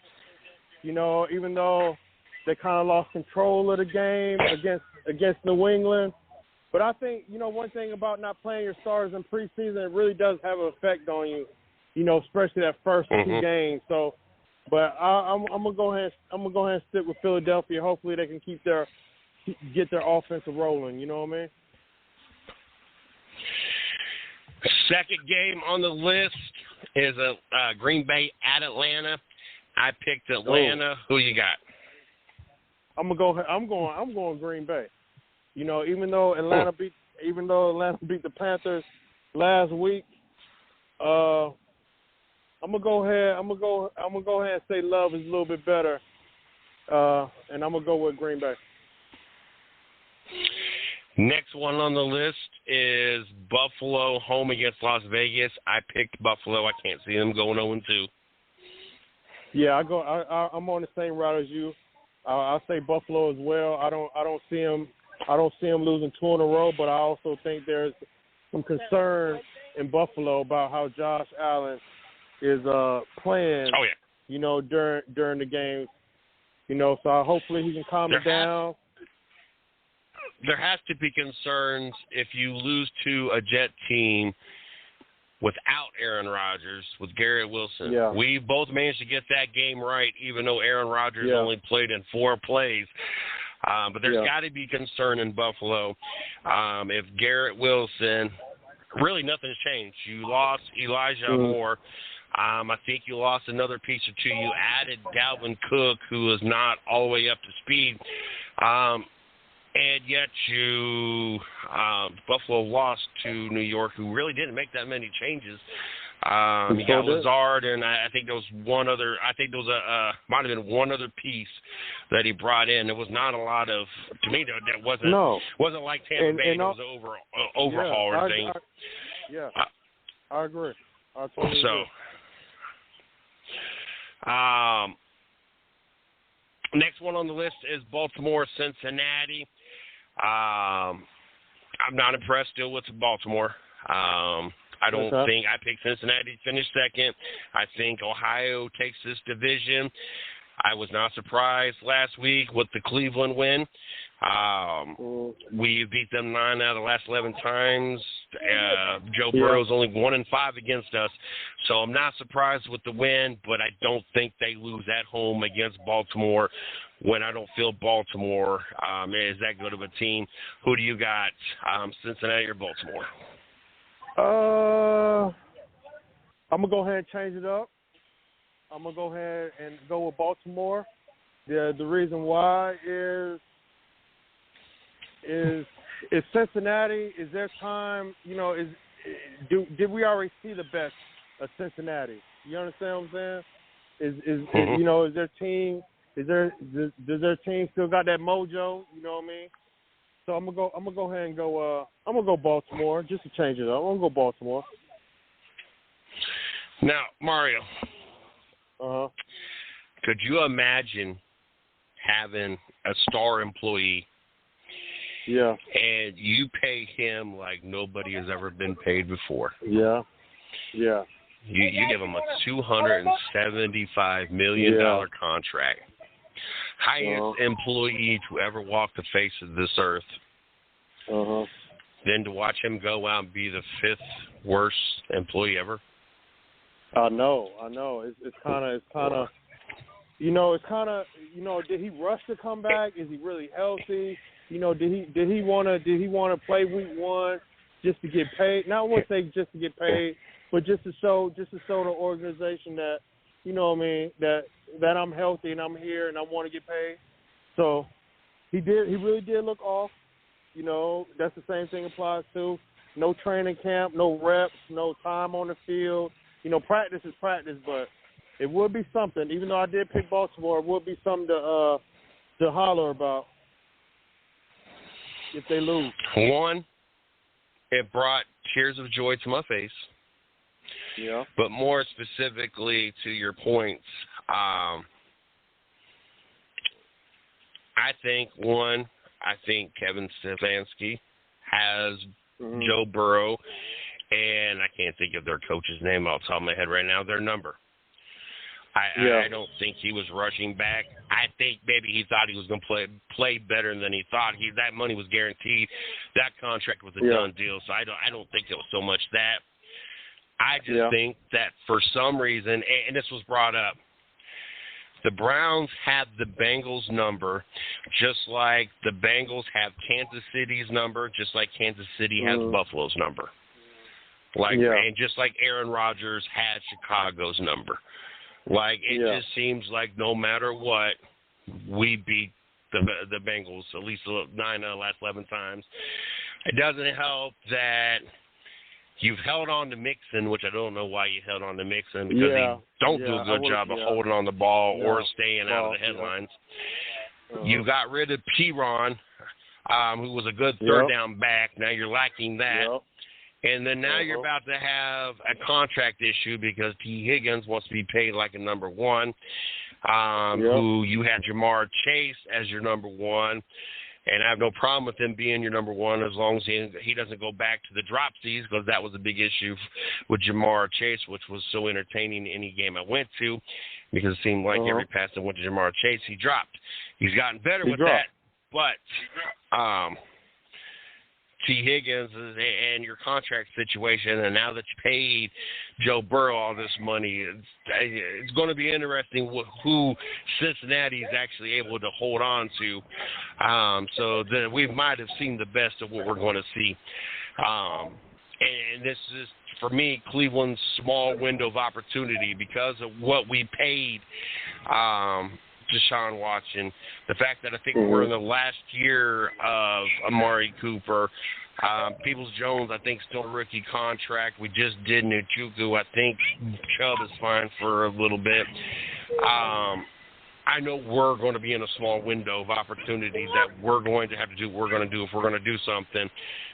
You know, even though they kind of lost control of the game against New England. But I think, you know, one thing about not playing your starters in preseason, it really does have an effect on you, you know, especially that first two games. So, but I'm gonna go ahead and stick with Philadelphia. Hopefully, they can get their offensive rolling. You know what I mean? Second game on the list is Green Bay at Atlanta. I picked Atlanta. Who you got? I'm going Green Bay. You know, even though Atlanta beat the Panthers last week, I'm gonna go ahead and say Love is a little bit better, and I'm gonna go with Green Bay. Next one on the list is Buffalo home against Las Vegas. I picked Buffalo. I can't see them going 0-2. Yeah, I'm on the same route as you. I'll say Buffalo as well. I don't see them losing 2 in a row, but I also think there's some concern in Buffalo about how Josh Allen is playing. Oh yeah. You know, during the game. You know, so hopefully he can calm it down. There has to be concerns if you lose to a Jet team without Aaron Rodgers, with Garrett Wilson. Yeah. We both managed to get that game right, even though Aaron Rodgers only played in 4 plays. But there's got to be concern in Buffalo. If Garrett Wilson, really nothing's changed. You lost Elijah Moore. I think you lost another piece or two. You added Dalvin Cook, who is not all the way up to speed. And yet Buffalo lost to New York, who really didn't make that many changes. You got Lazard, and I think there was one other. I think there was might have been one other piece that he brought in. There was not a lot of. To me, that wasn't like Tampa Bay. It was an overhaul or thing. I agree. I totally agree. Next one on the list is Baltimore, Cincinnati. I'm not impressed still with Baltimore. I don't think I picked Cincinnati to finish second. I think Ohio takes this division. I was not surprised last week with the Cleveland win. We beat them 9 out of the last 11 times. Joe Burrow is only 1-5 against us, so I'm not surprised with the win. But I don't think they lose at home against Baltimore. When I don't feel Baltimore is that good of a team. Who do you got, Cincinnati or Baltimore? I'm gonna go ahead and change it up. I'm gonna go ahead and go with Baltimore. The reason why is Cincinnati, is their time, did we already see the best of Cincinnati? You understand what I'm saying? Is their team, does their team still got that mojo? You know what I mean? So I'm gonna go ahead and go I'm gonna go Baltimore just to change it up. I'm gonna go Baltimore. Now, Mario. Uh-huh. Could you imagine having a star employee? Yeah. And you pay him like nobody has ever been paid before. Yeah. Yeah. You give him a $275 million contract. Highest employee to ever walk the face of this earth. Uh-huh. Then to watch him go out and be the 5th worst employee ever. I know. It's kind of, did he rush to come back? Is he really healthy? Did he want to play week 1 just to get paid? Not I wouldn't say just to get paid, but just to show the organization that, you know what I mean, that I'm healthy and I'm here and I want to get paid. So he really did look off. That's the same thing applies to no training camp, no reps, no time on the field. Practice is practice, but it would be something. Even though I did pick Baltimore, it would be something to holler about if they lose. One, it brought tears of joy to my face. Yeah. But more specifically to your points, I think Kevin Stefanski has Joe Burrow, and I can't think of their coach's name off the top of my head right now, their number. I don't think he was rushing back. I think maybe he thought he was going to play better than he thought. That money was guaranteed. That contract was a done deal, so I don't think it was so much that. I just think that for some reason, and this was brought up, the Browns have the Bengals number, just like the Bengals have Kansas City's number, just like Kansas City has Buffalo's number. And just like Aaron Rodgers had Chicago's number. It just seems like no matter what, we beat the Bengals at least 9 out of the last 11 times. It doesn't help that you've held on to Mixon, which I don't know why you held on to Mixon, because he don't do a good job of holding on the ball or staying out of the headlines. You got rid of Piron, who was a good third down back. Now you're lacking that. And then now you're about to have a contract issue because T. Higgins wants to be paid like a number 1, who you had Jamar Chase as your number 1. And I have no problem with him being your number 1 as long as he doesn't go back to the dropsies, because that was a big issue with Jamar Chase, which was so entertaining in any game I went to, because it seemed like every pass that went to Jamar Chase, he dropped. He's gotten better with that. But T. Higgins and your contract situation, and now that you paid Joe Burrow all this money, it's going to be interesting who Cincinnati is actually able to hold on to. So then we might have seen the best of what we're going to see. And this is, for me, Cleveland's small window of opportunity because of what we paid Deshaun Watson. The fact that I think we're in the last year of Amari Cooper. Peoples-Jones, I think, still a rookie contract. We just did Njoku. I think Chubb is fine for a little bit. I know we're going to be in a small window of opportunity that we're going to have to do what we're going to do if we're going to do something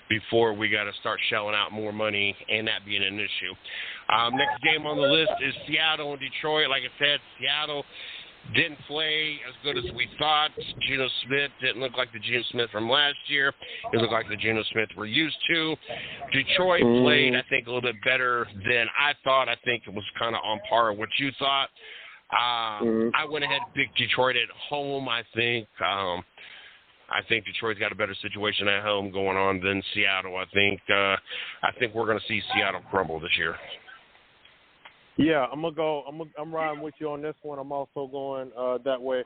before we got to start shelling out more money and that being an issue. Next game on the list is Seattle and Detroit. Like I said, Seattle didn't play as good as we thought. Geno Smith didn't look like the Geno Smith from last year. It looked like the Geno Smith we're used to. Detroit played, I think, a little bit better than I thought. I think it was kind of on par with what you thought. I went ahead and picked Detroit at home, I think. I think Detroit's got a better situation at home going on than Seattle. I think we're going to see Seattle crumble this year. Yeah, I'm riding with you on this one. I'm also going that way.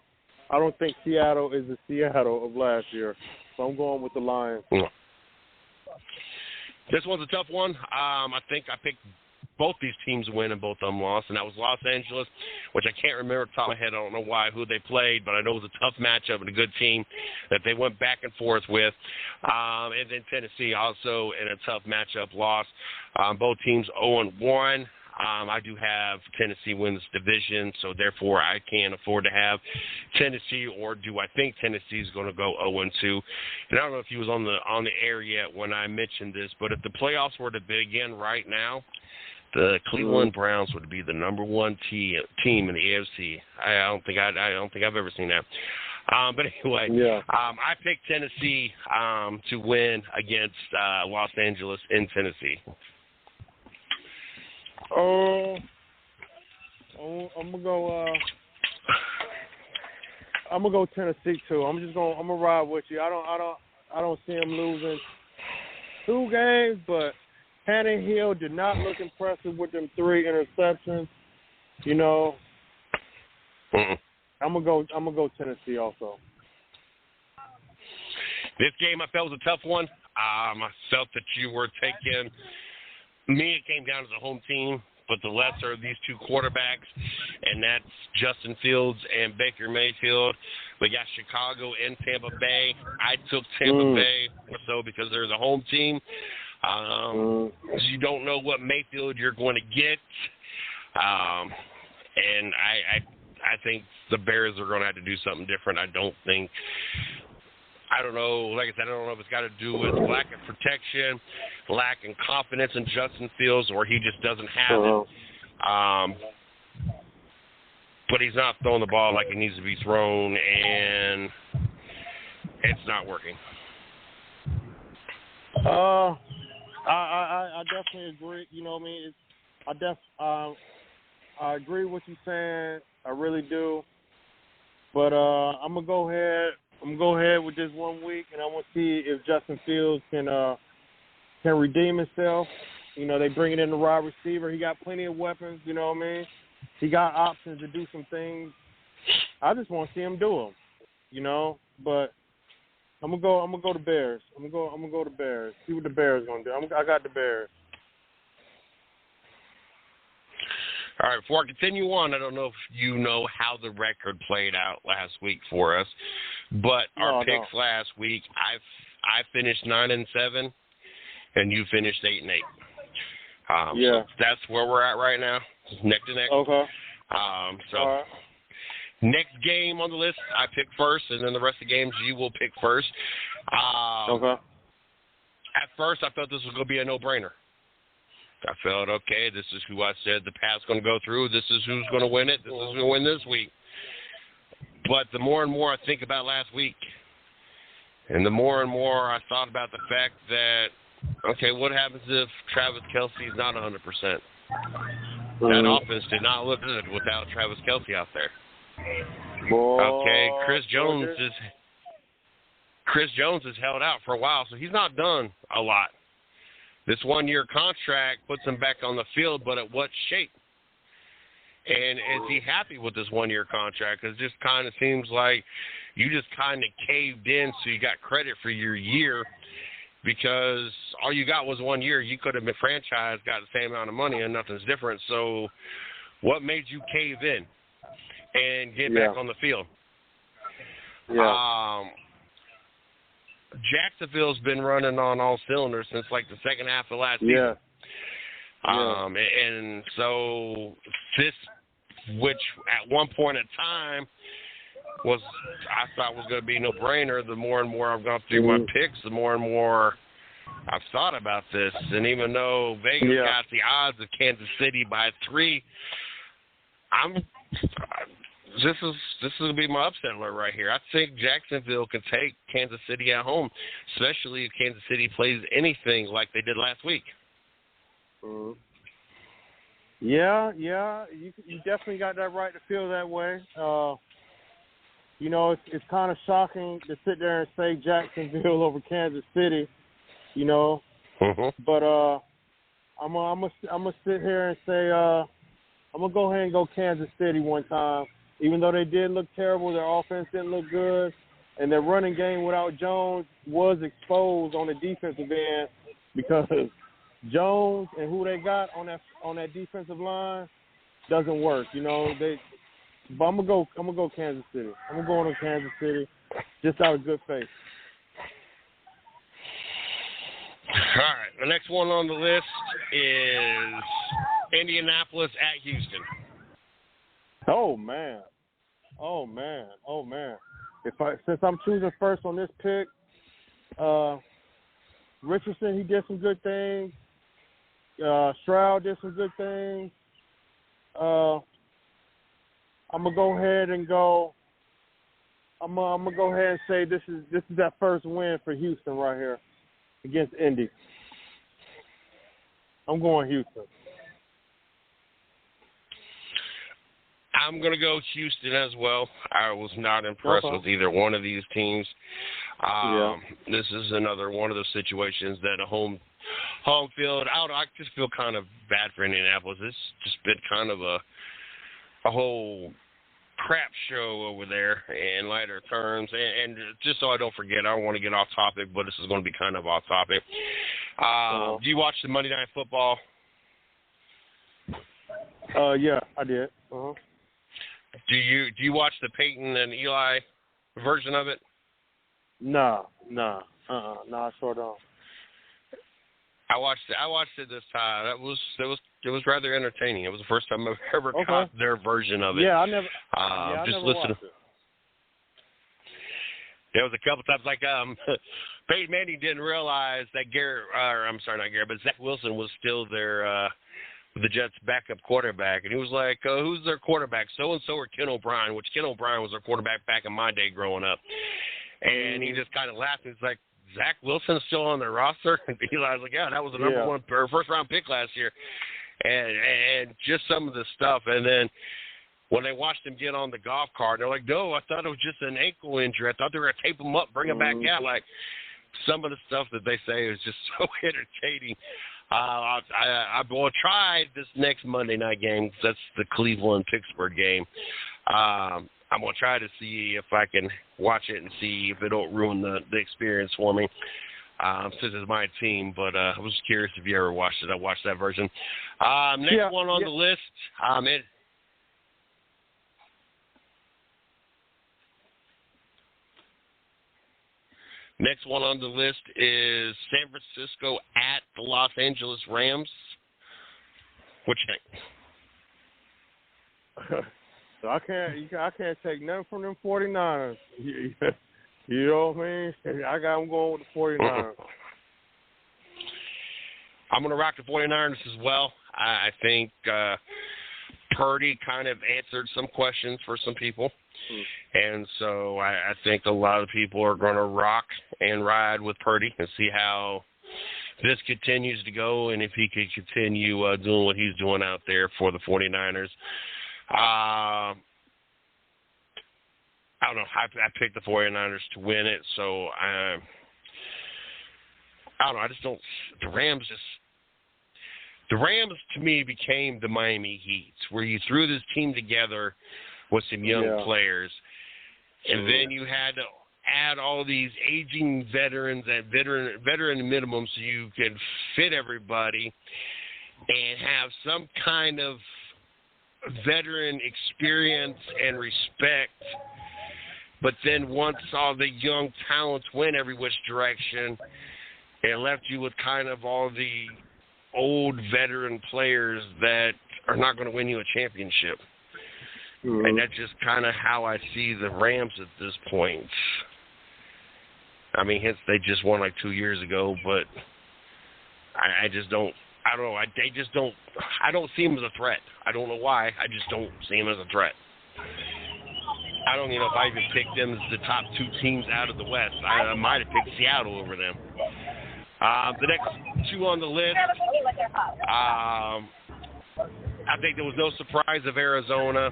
I don't think Seattle is the Seattle of last year, so I'm going with the Lions. This one's a tough one. I think I picked both these teams to win and both of them lost, and that was Los Angeles, which I can't remember off the top of my head. I don't know who they played, but I know it was a tough matchup and a good team that they went back and forth with. And then Tennessee also in a tough matchup lost. Both teams 0-1. I do have Tennessee win this division, so therefore I can't afford to have Tennessee, or do I think Tennessee is going to go 0-2? And I don't know if he was on the air yet when I mentioned this, but if the playoffs were to begin right now, the Cleveland Browns would be the number one team in the AFC. I don't think I've ever seen that. But anyway, I picked Tennessee to win against Los Angeles in Tennessee. I'm gonna go Tennessee too. I'm gonna ride with you. I don't see him losing 2 games, but Tannehill did not look impressive with them 3 interceptions. You know, I'm gonna go Tennessee also. This game I felt was a tough one. I felt that you were taking me. It came down to the home team, but the lesser of these 2 quarterbacks, and that's Justin Fields and Baker Mayfield. We got Chicago and Tampa Bay. I took Tampa Bay so because they're the home team. You don't know what Mayfield you're going to get, and I think the Bears are going to have to do something different. I don't know. Like I said, I don't know if it's got to do with lack of protection, lack of confidence in Justin Fields, or he just doesn't have it. But he's not throwing the ball like it needs to be thrown, and it's not working. I definitely agree. You know what I mean? I agree with you saying. I really do. But I'm gonna go ahead with this 1 week, and I want to see if Justin Fields can redeem himself. You know, they bring in the wide receiver. He got plenty of weapons. You know what I mean? He got options to do some things. I just want to see him do them. You know, but I'm gonna go the Bears. I'm gonna go the Bears. See what the Bears gonna do. I got the Bears. All right, before I continue on, I don't know if you know how the record played out last week for us, but our picks last week, I finished 9-7, and you finished 8-8. So that's where we're at right now, neck to neck. Okay. Next game on the list, I pick first, and then the rest of the games you will pick first. Okay. At first, I felt this was going to be a no-brainer. I felt, okay, this is who I said the path's going to go through. This is who's going to win it. This is who's going to win this week. But the more and more I think about last week, and the more and more I thought about the fact that, okay, what happens if Travis Kelce is not 100%? That offense did not look good without Travis Kelce out there. Okay, Chris Jones Chris Jones has held out for a while, so he's not done a lot. This one-year contract puts him back on the field, but at what shape? And is he happy with this one-year contract? Because it just kind of seems like you just kind of caved in so you got credit for your year because all you got was 1 year. You could have been franchised, got the same amount of money, and nothing's different. So what made you cave in and get back on the field? Yeah. Jacksonville's been running on all cylinders since like the second half of last season. And so this, which at one point in time I thought was going to be a no-brainer, the more and more I've gone through my picks, the more and more I've thought about this. And even though Vegas got the odds of Kansas City by 3, this is going to be my upset alert right here. I think Jacksonville can take Kansas City at home, especially if Kansas City plays anything like they did last week. Mm-hmm. Yeah, you definitely got that right to feel that way. It's kind of shocking to sit there and say Jacksonville over Kansas City, But I'm gonna sit here and say I'm gonna go ahead and go Kansas City one time. Even though they did look terrible, their offense didn't look good, and their running game without Jones was exposed on the defensive end because Jones and who they got on that defensive line doesn't work. But I'm gonna go Kansas City. I'm going to Kansas City just out of good faith. All right, the next one on the list is Indianapolis at Houston. Oh man. Since I'm choosing first on this pick, Richardson, he did some good things. Stroud did some good things. I'm gonna go ahead and go. I'm gonna go ahead and say this is that first win for Houston right here against Indy. I'm going Houston. I'm going to go Houston as well. I was not impressed with either one of these teams. This is another one of those situations that a home field out. I just feel kind of bad for Indianapolis. It's just been kind of a whole crap show over there in lighter terms. And just so I don't forget, I don't want to get off topic, but this is going to be kind of off topic. Do you watch the Monday Night Football? Yeah, I did. Do you watch the Peyton and Eli version of it? No, I sure don't. I watched it this time. It was rather entertaining. It was the first time I've ever caught their version of it. Yeah, I never listened. watched it. There was a couple times like Peyton Manning didn't realize that Zach Wilson was still the Jets' backup quarterback, and he was like, "Who's their quarterback? So and so or Ken O'Brien?" Which Ken O'Brien was their quarterback back in my day growing up. And he just kind of laughed. He's like, "Zach Wilson's still on their roster?" And Eli was like, "Yeah, that was the number one or first round pick last year." And just some of the stuff. And then when they watched him get on the golf cart, they're like, "No, I thought it was just an ankle injury. I thought they were gonna tape him up, bring him back out." Like some of the stuff that they say is just so entertaining. I will try this next Monday night game. That's the Cleveland-Pittsburgh game. I'm going to try to see if I can watch it and see if it don't ruin the experience for me since it's my team. But I was curious if you ever watched it. I watched that version. Next one on the list. Next one on the list is San Francisco at the Los Angeles Rams. What you think? So I can't take nothing from them 49ers. You know what I mean? I'm going with the 49ers. I'm going to rock the 49ers as well. I think Purdy kind of answered some questions for some people. And so I think a lot of people are going to rock and ride with Purdy and see how this continues to go and if he can continue doing what he's doing out there for the 49ers. I don't know. I picked the 49ers to win it, so I don't know. I just don't. The Rams to me became the Miami Heat, where you threw this team together with some young players, and then you had to add all these aging veterans at veteran minimum so you can fit everybody and have some kind of veteran experience and respect. But then once all the young talents went every which direction, it left you with kind of all the old veteran players that are not going to win you a championship. Mm-hmm. And that's just kind of how I see the Rams at this point. I mean, hence they just won like 2 years ago, but I just don't. I don't know. I don't see them as a threat. I don't know why. I just don't see them as a threat. I don't even know if I even picked them as the top two teams out of the West. I might have picked Seattle over them. The next two on the list, I think there was no surprise of Arizona.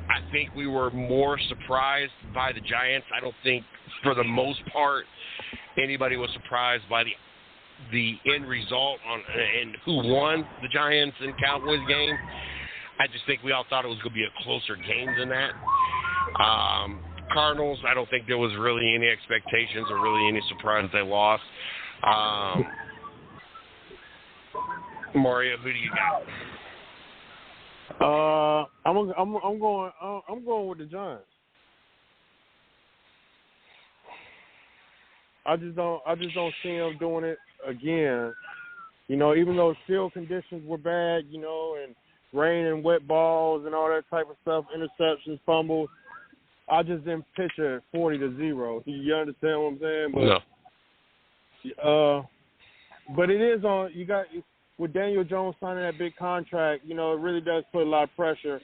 I think we were more surprised by the Giants. I don't think, for the most part, anybody was surprised by the end result and who won the Giants and Cowboys game. I just think we all thought it was going to be a closer game than that. Cardinals, I don't think there was really any expectations or really any surprise they lost. Mario, who do you got? I'm going with the Giants. I just don't see them doing it again. You know, even though field conditions were bad, you know, and rain and wet balls and all that type of stuff, interceptions, fumbles, I just didn't picture 40-0. You understand what I'm saying? But, no. But it is on. You got with Daniel Jones signing that big contract. You know, it really does put a lot of pressure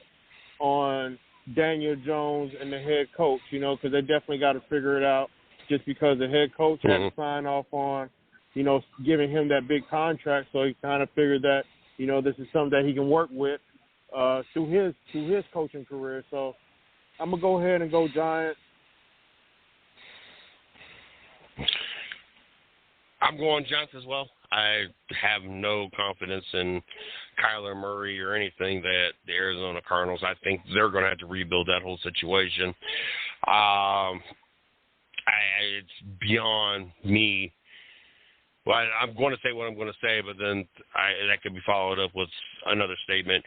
on Daniel Jones and the head coach. You know, because they definitely got to figure it out. Just because the head coach had to sign off on, you know, giving him that big contract, so he kind of figured that, you know, this is something that he can work with through his coaching career. So I'm gonna go ahead and go Giants. I'm going Giants as well. I have no confidence in Kyler Murray or anything that the Arizona Cardinals. I think they're going to have to rebuild that whole situation. It's beyond me. Well, I'm going to say what I'm going to say, but then that could be followed up with another statement.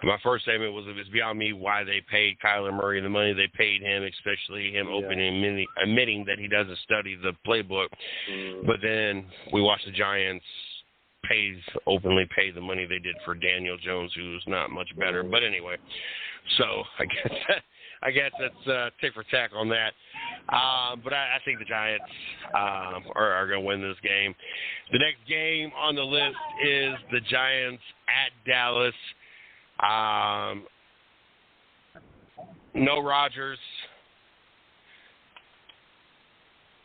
My first statement was it's beyond me why they paid Kyler Murray the money they paid him, especially him admitting that he doesn't study the playbook. But then we watched the Giants openly pay the money they did for Daniel Jones, who's not much better. But anyway, so I guess that's tick for tack on that. But I think the Giants are going to win this game. The next game on the list is the Giants at Dallas. No Rodgers.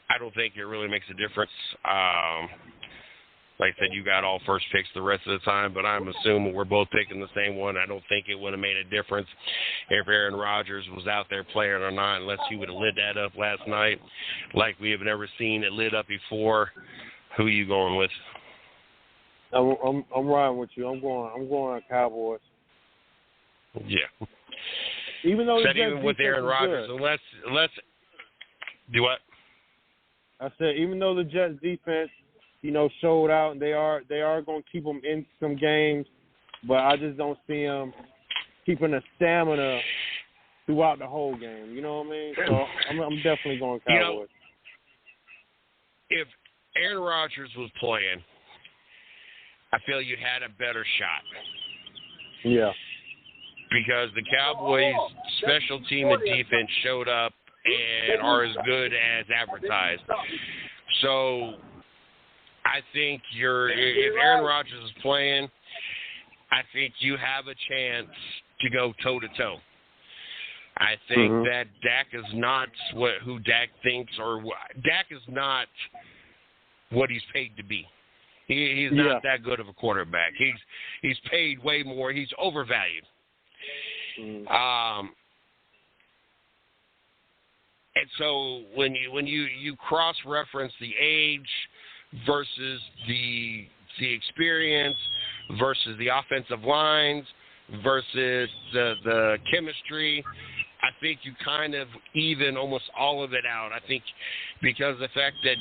I don't think it really makes a difference. Like I said, you got all first picks the rest of the time, but I'm assuming we're both picking the same one. I don't think it would have made a difference if Aaron Rodgers was out there playing or not, unless he would have lit that up last night like we have never seen it lit up before. Who are you going with? I'm riding with you. I'm going Cowboys. Yeah. Even though even with Aaron Rodgers, unless do what? I said even though the Jets defense, you know, showed out and they are going to keep them in some games, but I just don't see them keeping the stamina throughout the whole game. You know what I mean? So I'm definitely going Cowboys. You know, if Aaron Rodgers was playing, I feel you had a better shot. Yeah. Because the Cowboys' special team and defense showed up and are as good as advertised. So I think if Aaron Rodgers is playing, I think you have a chance to go toe-to-toe. I think that Dak is not who Dak thinks, or Dak is not what he's paid to be. He's not that good of a quarterback. He's paid way more. He's overvalued. And so when you cross-reference the age versus the experience versus the offensive lines versus the chemistry, I think you kind of even almost all of it out. I think because of the fact that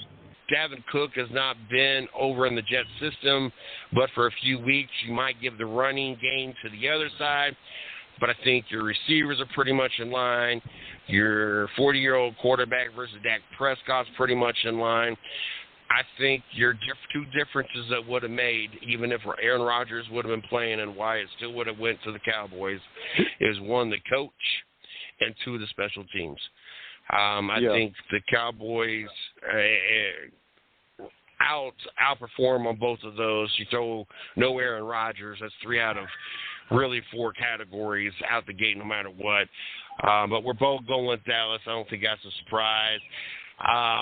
Dalvin Cook has not been over in the Jet system, but for a few weeks, you might give the running game to the other side. But I think your receivers are pretty much in line. Your 40-year-old quarterback versus Dak Prescott's pretty much in line. I think your two differences that would have made, even if Aaron Rodgers would have been playing and why it still would have went to the Cowboys, is one, the coach, and two, the special teams. I think the Cowboys outperform on both of those. You throw no Aaron Rodgers, that's 3 out of really 4 categories out the gate no matter what. But we're both going with Dallas. I don't think that's a surprise.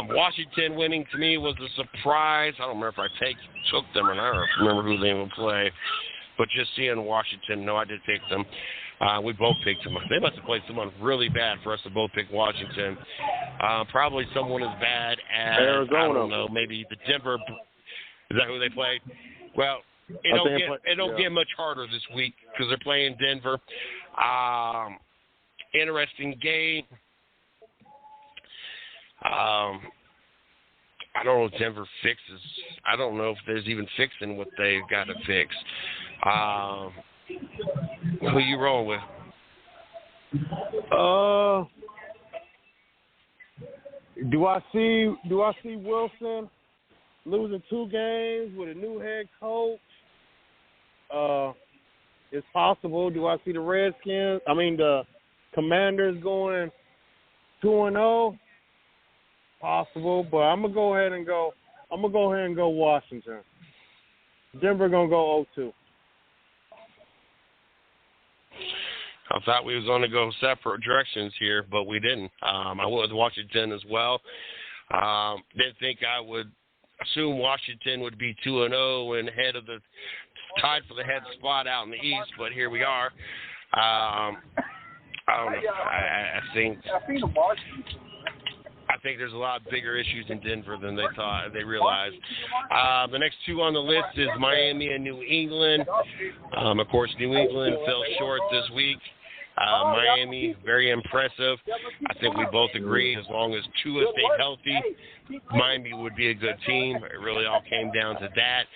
Washington winning to me was a surprise. I don't remember if I took them or not. I don't remember who they would play. But just seeing Washington, no, I did pick them. We both picked them. They must have played someone really bad for us to both pick Washington. Probably someone as bad as, Arizona. I don't know, maybe the Denver. Is that who they played? Well, it don't get much harder this week because they're playing Denver. Interesting game. I don't know if Denver fixes. I don't know if there's even fixing what they've got to fix. Who you rolling with? Do I see Wilson losing 2 games with a new head coach? It's possible. Do I see the Commanders going 2-0? Possible, but I'm gonna go ahead and go Washington. Denver gonna go 0-2. I thought we was going to go separate directions here, but we didn't. I went with Washington as well. Didn't think I would assume Washington would be 2-0 and tied for the head spot out in the East, but here we are. I don't know. I think there's a lot bigger issues in Denver than they realized. The next 2 on the list is Miami and New England. Of course, New England fell short this week. Miami, very impressive. I think we both agree as long as Tua stayed healthy, Miami would be a good team. It really all came down to that.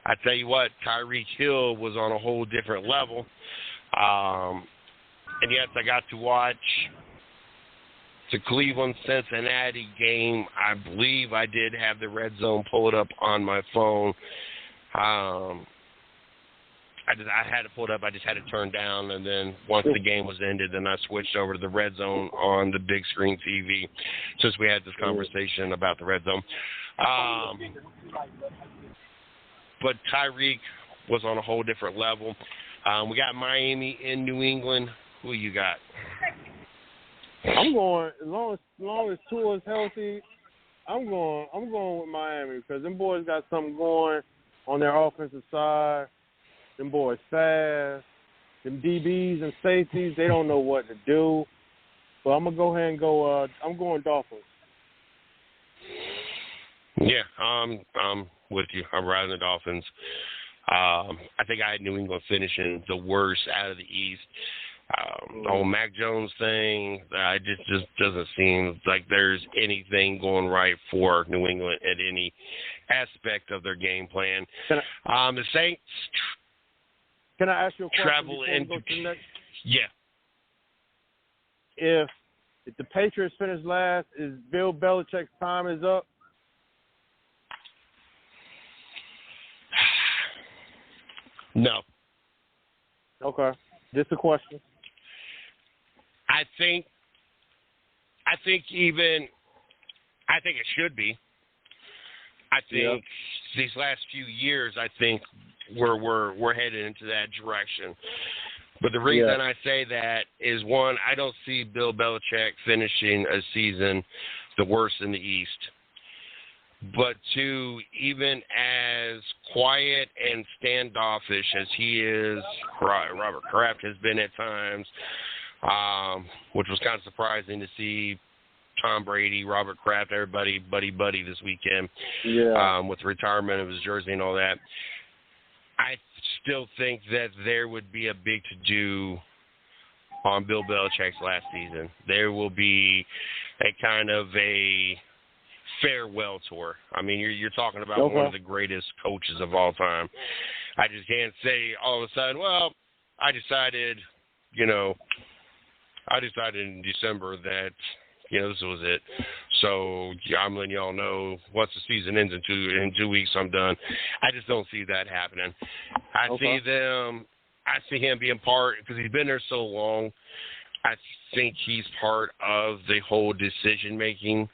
I tell you what, Tyreek Hill was on a whole different level. And yes, I got to watch the Cleveland-Cincinnati game. I believe I did have the red zone pull it up on my phone. I had to pull it up. I just had it turned down, and then once the game was ended, then I switched over to the red zone on the big screen TV since we had this conversation about the red zone. But Tyreek was on a whole different level. We got Miami in New England. Who you got? I'm going as long as Tua is healthy. I'm going with Miami because them boys got something going on their offensive side. Them boys fast. Them DBs and safeties, they don't know what to do. But I'm gonna go ahead and go. I'm going Dolphins. Yeah, I'm with you. I'm riding the Dolphins. I think I had New England finishing the worst out of the East. The whole Mac Jones thing, it just doesn't seem like there's anything going right for New England at any aspect of their game plan. The Saints. Can I ask you a question? Travel into yeah. If the Patriots finish last, is Bill Belichick's time is up? No. Okay. Just a question. I think it should be. I think these last few years, I think we're headed into that direction. But the reason I say that is, one, I don't see Bill Belichick finishing a season the worst in the East. But two, even as quiet and standoffish as he is, Robert Kraft has been at times, which was kind of surprising to see Tom Brady, Robert Kraft, everybody buddy this weekend. Yeah. With the retirement of his jersey and all that. I still think that there would be a big to-do on Bill Belichick's last season. There will be a kind of a farewell tour. I mean, you're talking about one of the greatest coaches of all time. I just can't say all of a sudden, well, I decided in December that, this was it. So I'm letting y'all know once the season ends in 2 weeks, I'm done. I just don't see that happening. I see him being part, because he's been there so long. I think he's part of the whole decision-making.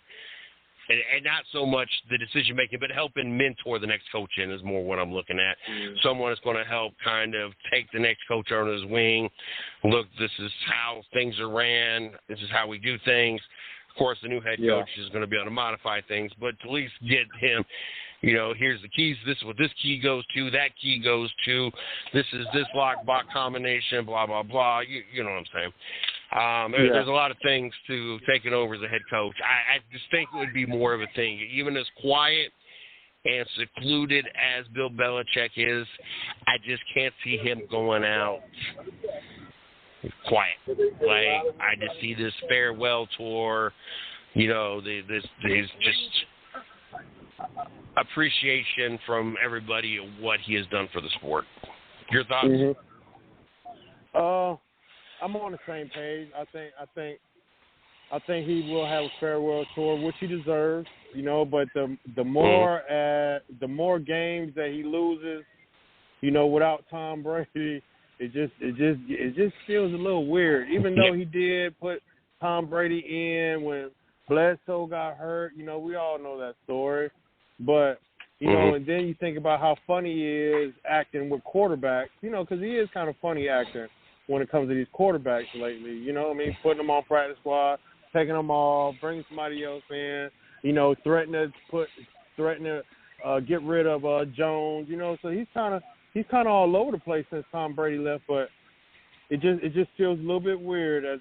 And not so much the decision-making, but helping mentor the next coach in is more what I'm looking at. Someone that's going to help kind of take the next coach under his wing. Look, this is how things are ran. This is how we do things. Of course, the new head coach is going to be able to modify things, but to at least get him, here's the keys. This is what this key goes to. That key goes to. This is this lock-block combination, blah, blah, blah. You know what I'm saying. There's a lot of things to taking over as a head coach. I just think it would be more of a thing. Even as quiet and secluded as Bill Belichick is, I just can't see him going out quiet. Like, I just see this farewell tour, this just appreciation from everybody of what he has done for the sport. Your thoughts? I'm on the same page. I think he will have a farewell tour, which he deserves, but the more games that he loses, without Tom Brady, it just feels a little weird. Even though he did put Tom Brady in when Bledsoe got hurt, we all know that story. But and then you think about how funny he is acting with quarterbacks, because he is kind of funny acting when it comes to these quarterbacks lately, putting them on practice squad, taking them off, bringing somebody else in, threatening to get rid of Jones, so he's kind of all over the place since Tom Brady left, but it just feels a little bit weird as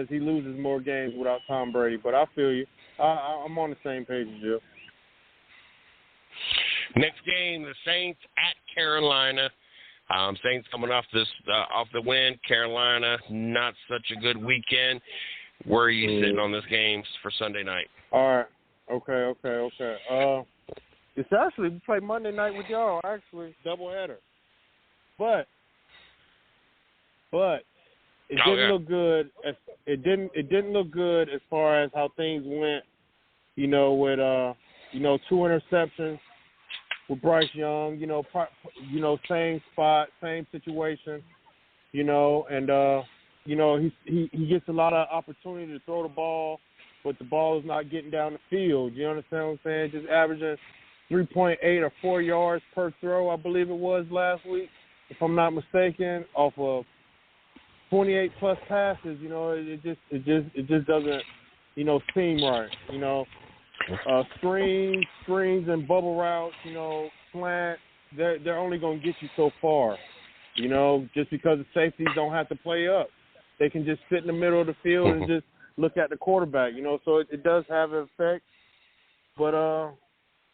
he loses more games without Tom Brady. But I feel you. I'm on the same page as you. Next game, the Saints at Carolina. Saints coming off the win. Carolina, not such a good weekend. Where are you sitting on this game for Sunday night? All right. Okay. It's actually, we play Monday night with y'all, actually, doubleheader. But it didn't look good. It didn't look good as far as how things went, with 2 interceptions with Bryce Young, same spot, same situation, and he gets a lot of opportunity to throw the ball, but the ball is not getting down the field. You understand what I'm saying? Just averaging 3.8 or 4 yards per throw, I believe it was last week, if I'm not mistaken, off of 28 plus passes. It just doesn't, seem right. Screens and bubble routes, slant, they're only going to get you so far, just because the safeties don't have to play up. They can just sit in the middle of the field and just look at the quarterback, so it does have an effect. But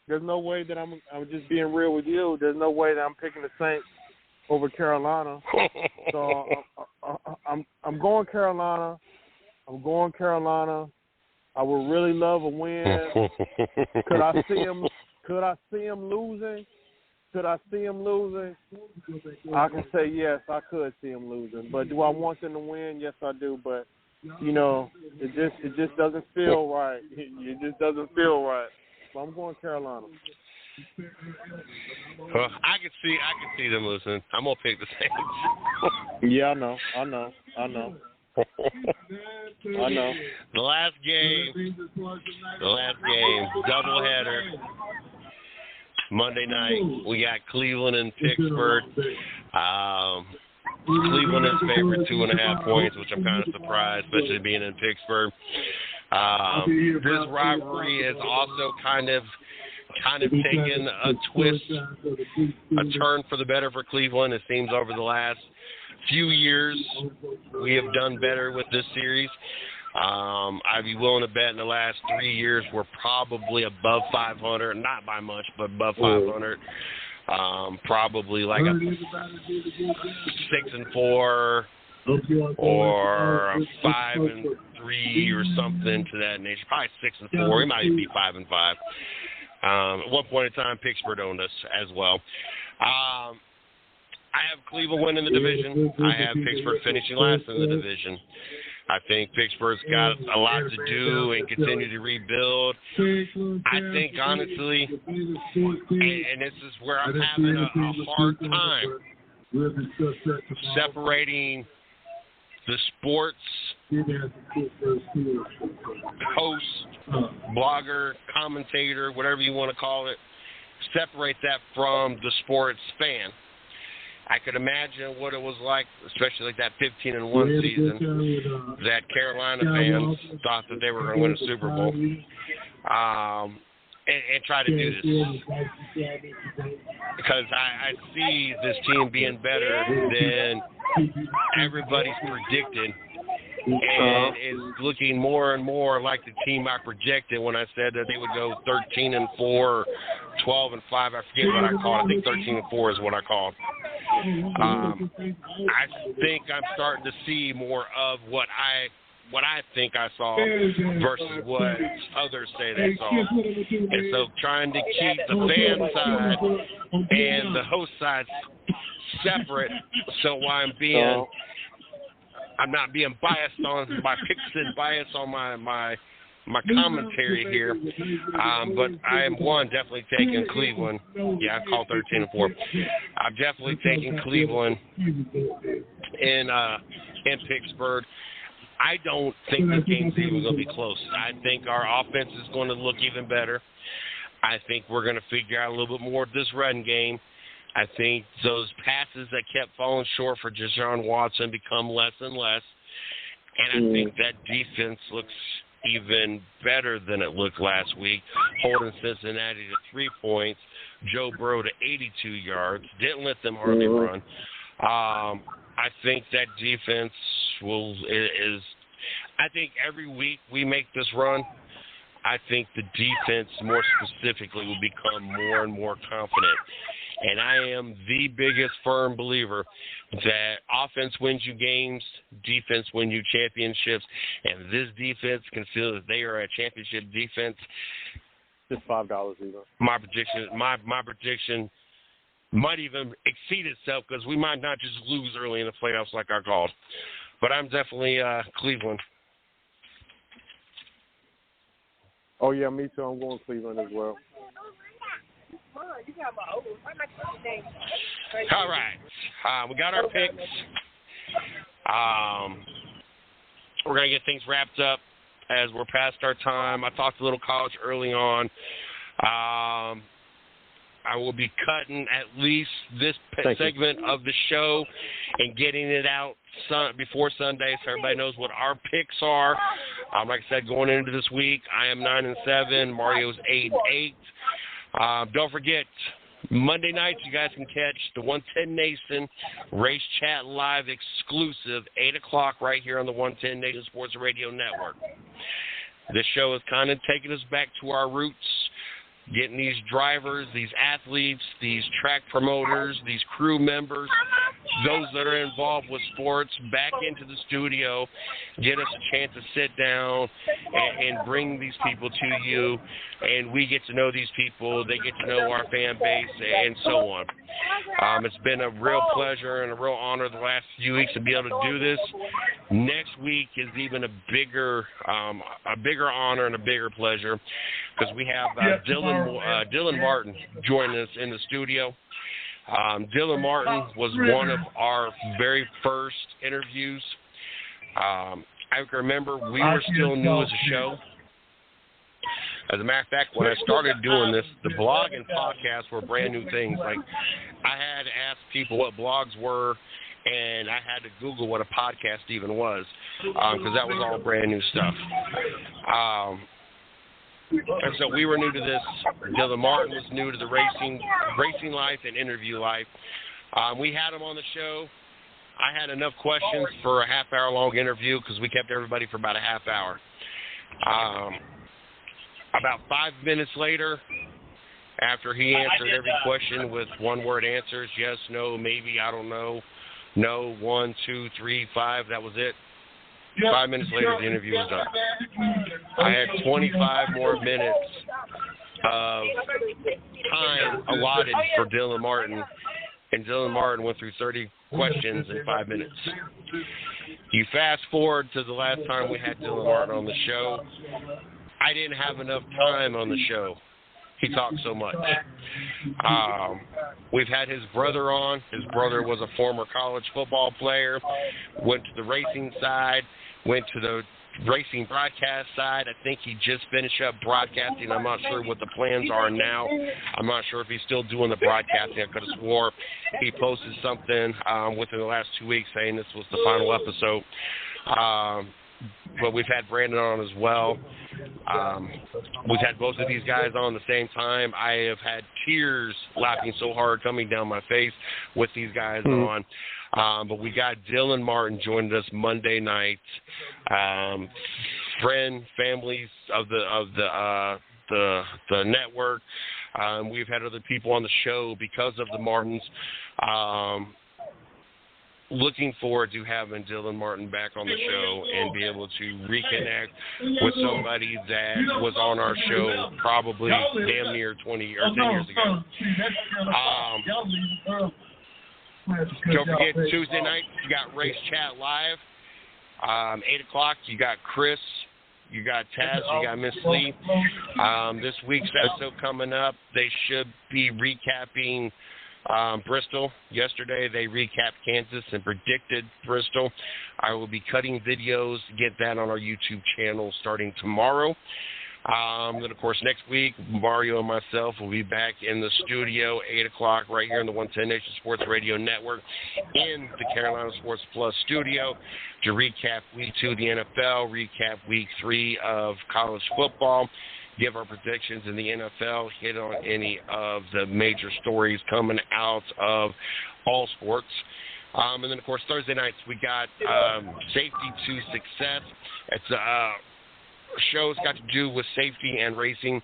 there's no way that I'm just being real with you. There's no way that I'm picking the Saints over Carolina. So I'm going Carolina. I would really love a win. Could I see him losing? I can say yes, I could see him losing. But do I want them to win? Yes, I do. But it just doesn't feel right. It just doesn't feel right. So I'm going Carolina. Well, I can see them losing. I'm gonna pick the Saints. Yeah, I know. The last game, doubleheader. Monday night, we got Cleveland and Pittsburgh. Cleveland is favored 2.5 points, which I'm kind of surprised, especially being in Pittsburgh. This rivalry is also kind of taken a twist, a turn for the better for Cleveland. It seems over the last few years we have done better with this series. I'd be willing to bet in the last 3 years we're probably above 500, not by much, but above 500. Probably like a 6-4 or a 5-3 or something to that nature. Probably 6-4. We might be 5-5. At one point in time, Pittsburgh owned us as well. I have Cleveland winning the division. I have Pittsburgh finishing last in the division. I think Pittsburgh's got a lot to do and continue to rebuild. I think, honestly, and this is where I'm having a hard time separating the sports host, blogger, commentator, whatever you want to call it, separate that from the sports fan. I could imagine what it was like, especially like that 15-1 season, that Carolina fans thought that they were going to win a Super Bowl, and try to do this. Because I see this team being better than everybody's predicted, and it's looking more and more like the team I projected when I said that they would go 13-4 or 12-5. I forget what I called. I think 13-4 is what I called. I think I'm starting to see more of what I think I saw versus what others say they saw. And so trying to keep the fan side and the host side separate, so I'm not being biased on my picks and biased on my commentary here. But I am definitely taking Cleveland. Yeah, I call 13-4. I'm definitely taking Cleveland in Pittsburgh. I don't think this game's even going to be close. I think our offense is going to look even better. I think we're going to figure out a little bit more of this run game. I think those passes that kept falling short for Deshaun Watson become less and less. And I think that defense looks even better than it looked last week, holding Cincinnati to 3 points, Joe Burrow to 82 yards, didn't let them hardly run. I think that defense I think every week we make this run, I think the defense more specifically will become more and more confident. And I am the biggest firm believer that offense wins you games, defense wins you championships, and this defense can feel that they are a championship defense. Just $5 even. My prediction might even exceed itself because we might not just lose early in the playoffs like I called. But I'm definitely Cleveland. Oh, yeah, me too. I'm going Cleveland as well. All right. We got our picks. We're going to get things wrapped up as we're past our time. I talked a little college early on. I will be cutting at least this segment of the show and getting it out before Sunday so everybody knows what our picks are. Like I said, going into this week, I am 9-7. Mario's 8-8. Don't forget, Monday nights you guys can catch the 110 Nation Race Chat Live exclusive, 8 o'clock right here on the 110 Nation Sports Radio Network. This show is kind of taking us back to our roots, getting these drivers, these athletes, these track promoters, these crew members, those that are involved with sports back into the studio, get us a chance to sit down and bring these people to you, and we get to know these people, they get to know our fan base, and so on. It's been a real pleasure and a real honor the last few weeks to be able to do this. Next week is even a bigger honor and a bigger pleasure because we have Dylan Martin joining us in the studio. Dylan Martin was one of our very first interviews. I can remember we were still new as a show. As a matter of fact, when I started doing this, the blog and podcast were brand new things. Like, I had to ask people what blogs were, and I had to Google what a podcast even was, because that was all brand new stuff. And so we were new to this. Dylan Martin was new to the racing life and interview life. We had him on the show. I had enough questions for a half-hour-long interview because we kept everybody for about a half hour. About 5 minutes later, after he answered every question with one-word answers, yes, no, maybe, I don't know, no, 1, 2, 3, 5, that was it. 5 minutes later, the interview was done. I had 25 more minutes of time allotted for Dylan Martin, and Dylan Martin went through 30 questions in 5 minutes. You fast forward to the last time we had Dylan Martin on the show, I didn't have enough time on the show. He talked so much. We've had his brother on. His brother was a former college football player, went to the racing side, went to the racing broadcast side. I think he just finished up broadcasting. I'm not sure what the plans are now. I'm not sure if he's still doing the broadcasting. I could have swore he posted something within the last 2 weeks saying this was the final episode. But we've had Brandon on as well. We've had both of these guys on at the same time. I have had tears laughing so hard coming down my face with these guys on. But we got Dylan Martin joining us Monday night. Families of the network. We've had other people on the show because of the Martins. Looking forward to having Dylan Martin back on the show and be able to reconnect with somebody that was on our show probably damn near 20 or 10 years ago. Don't forget, Tuesday night, you got Race Chat Live. 8 o'clock, you got Chris, you got Taz, you got Miss Lee. This week's episode coming up, they should be recapping Bristol. Yesterday they recapped Kansas and predicted Bristol. I will be cutting videos to get that on our YouTube channel starting tomorrow. Then, of course, next week, Mario and myself will be back in the studio, 8 o'clock, right here in the 110 Nation Sports Radio Network in the Carolina Sports Plus studio to recap Week 2 of the NFL, recap Week 3 of college football, give our predictions in the NFL, hit on any of the major stories coming out of all sports. And then, of course, Thursday nights, we got Safety to Success. It's a show's got to do with safety and racing.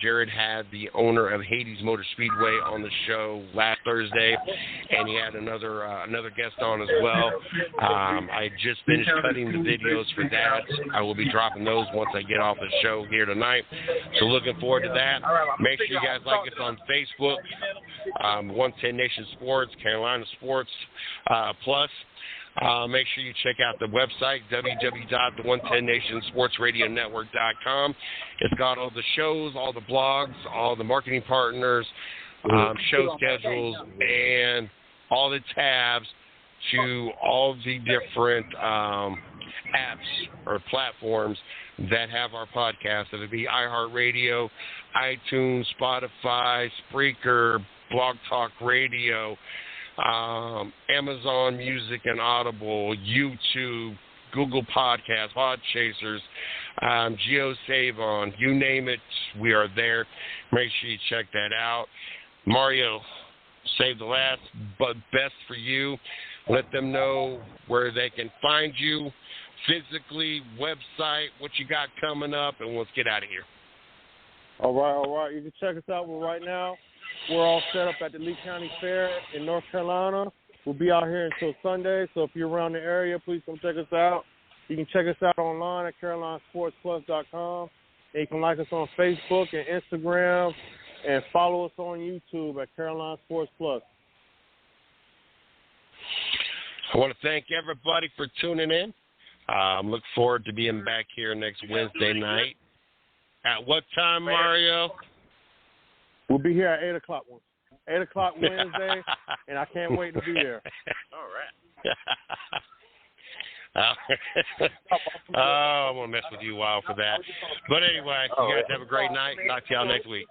Jared had the owner of Hades Motor Speedway on the show last Thursday, and he had another guest on as well. I just finished cutting the videos for that. I will be dropping those once I get off the show here tonight. So looking forward to that. Make sure you guys like us on Facebook, 110 Nation Sports, Carolina Sports Plus. Make sure you check out the website, www.the110nationsportsradionetwork.com. It's got all the shows, all the blogs, all the marketing partners, show schedules, and all the tabs to all the different apps or platforms that have our podcast. It would be iHeartRadio, iTunes, Spotify, Spreaker, Blog Talk Radio, Amazon Music and Audible, YouTube, Google Podcasts, Podchasers, GeoSaveon, you name it, we are there. Make sure you check that out. Mario, save the last, but best for you. Let them know where they can find you physically, website, what you got coming up, and let's get out of here. All right. You can check us out right now. We're all set up at the Lee County Fair in North Carolina. We'll be out here until Sunday, so if you're around the area, please come check us out. You can check us out online at carolinasportsplus.com. And you can like us on Facebook and Instagram and follow us on YouTube at Carolina Sports Plus. I want to thank everybody for tuning in. Look forward to being back here next Wednesday night. At what time, Mario? We'll be here at 8 o'clock. 8 o'clock Wednesday, and I can't wait to be there. All right. I'm going to mess with you a while for that. But anyway, you guys have a great night. Talk to y'all next week.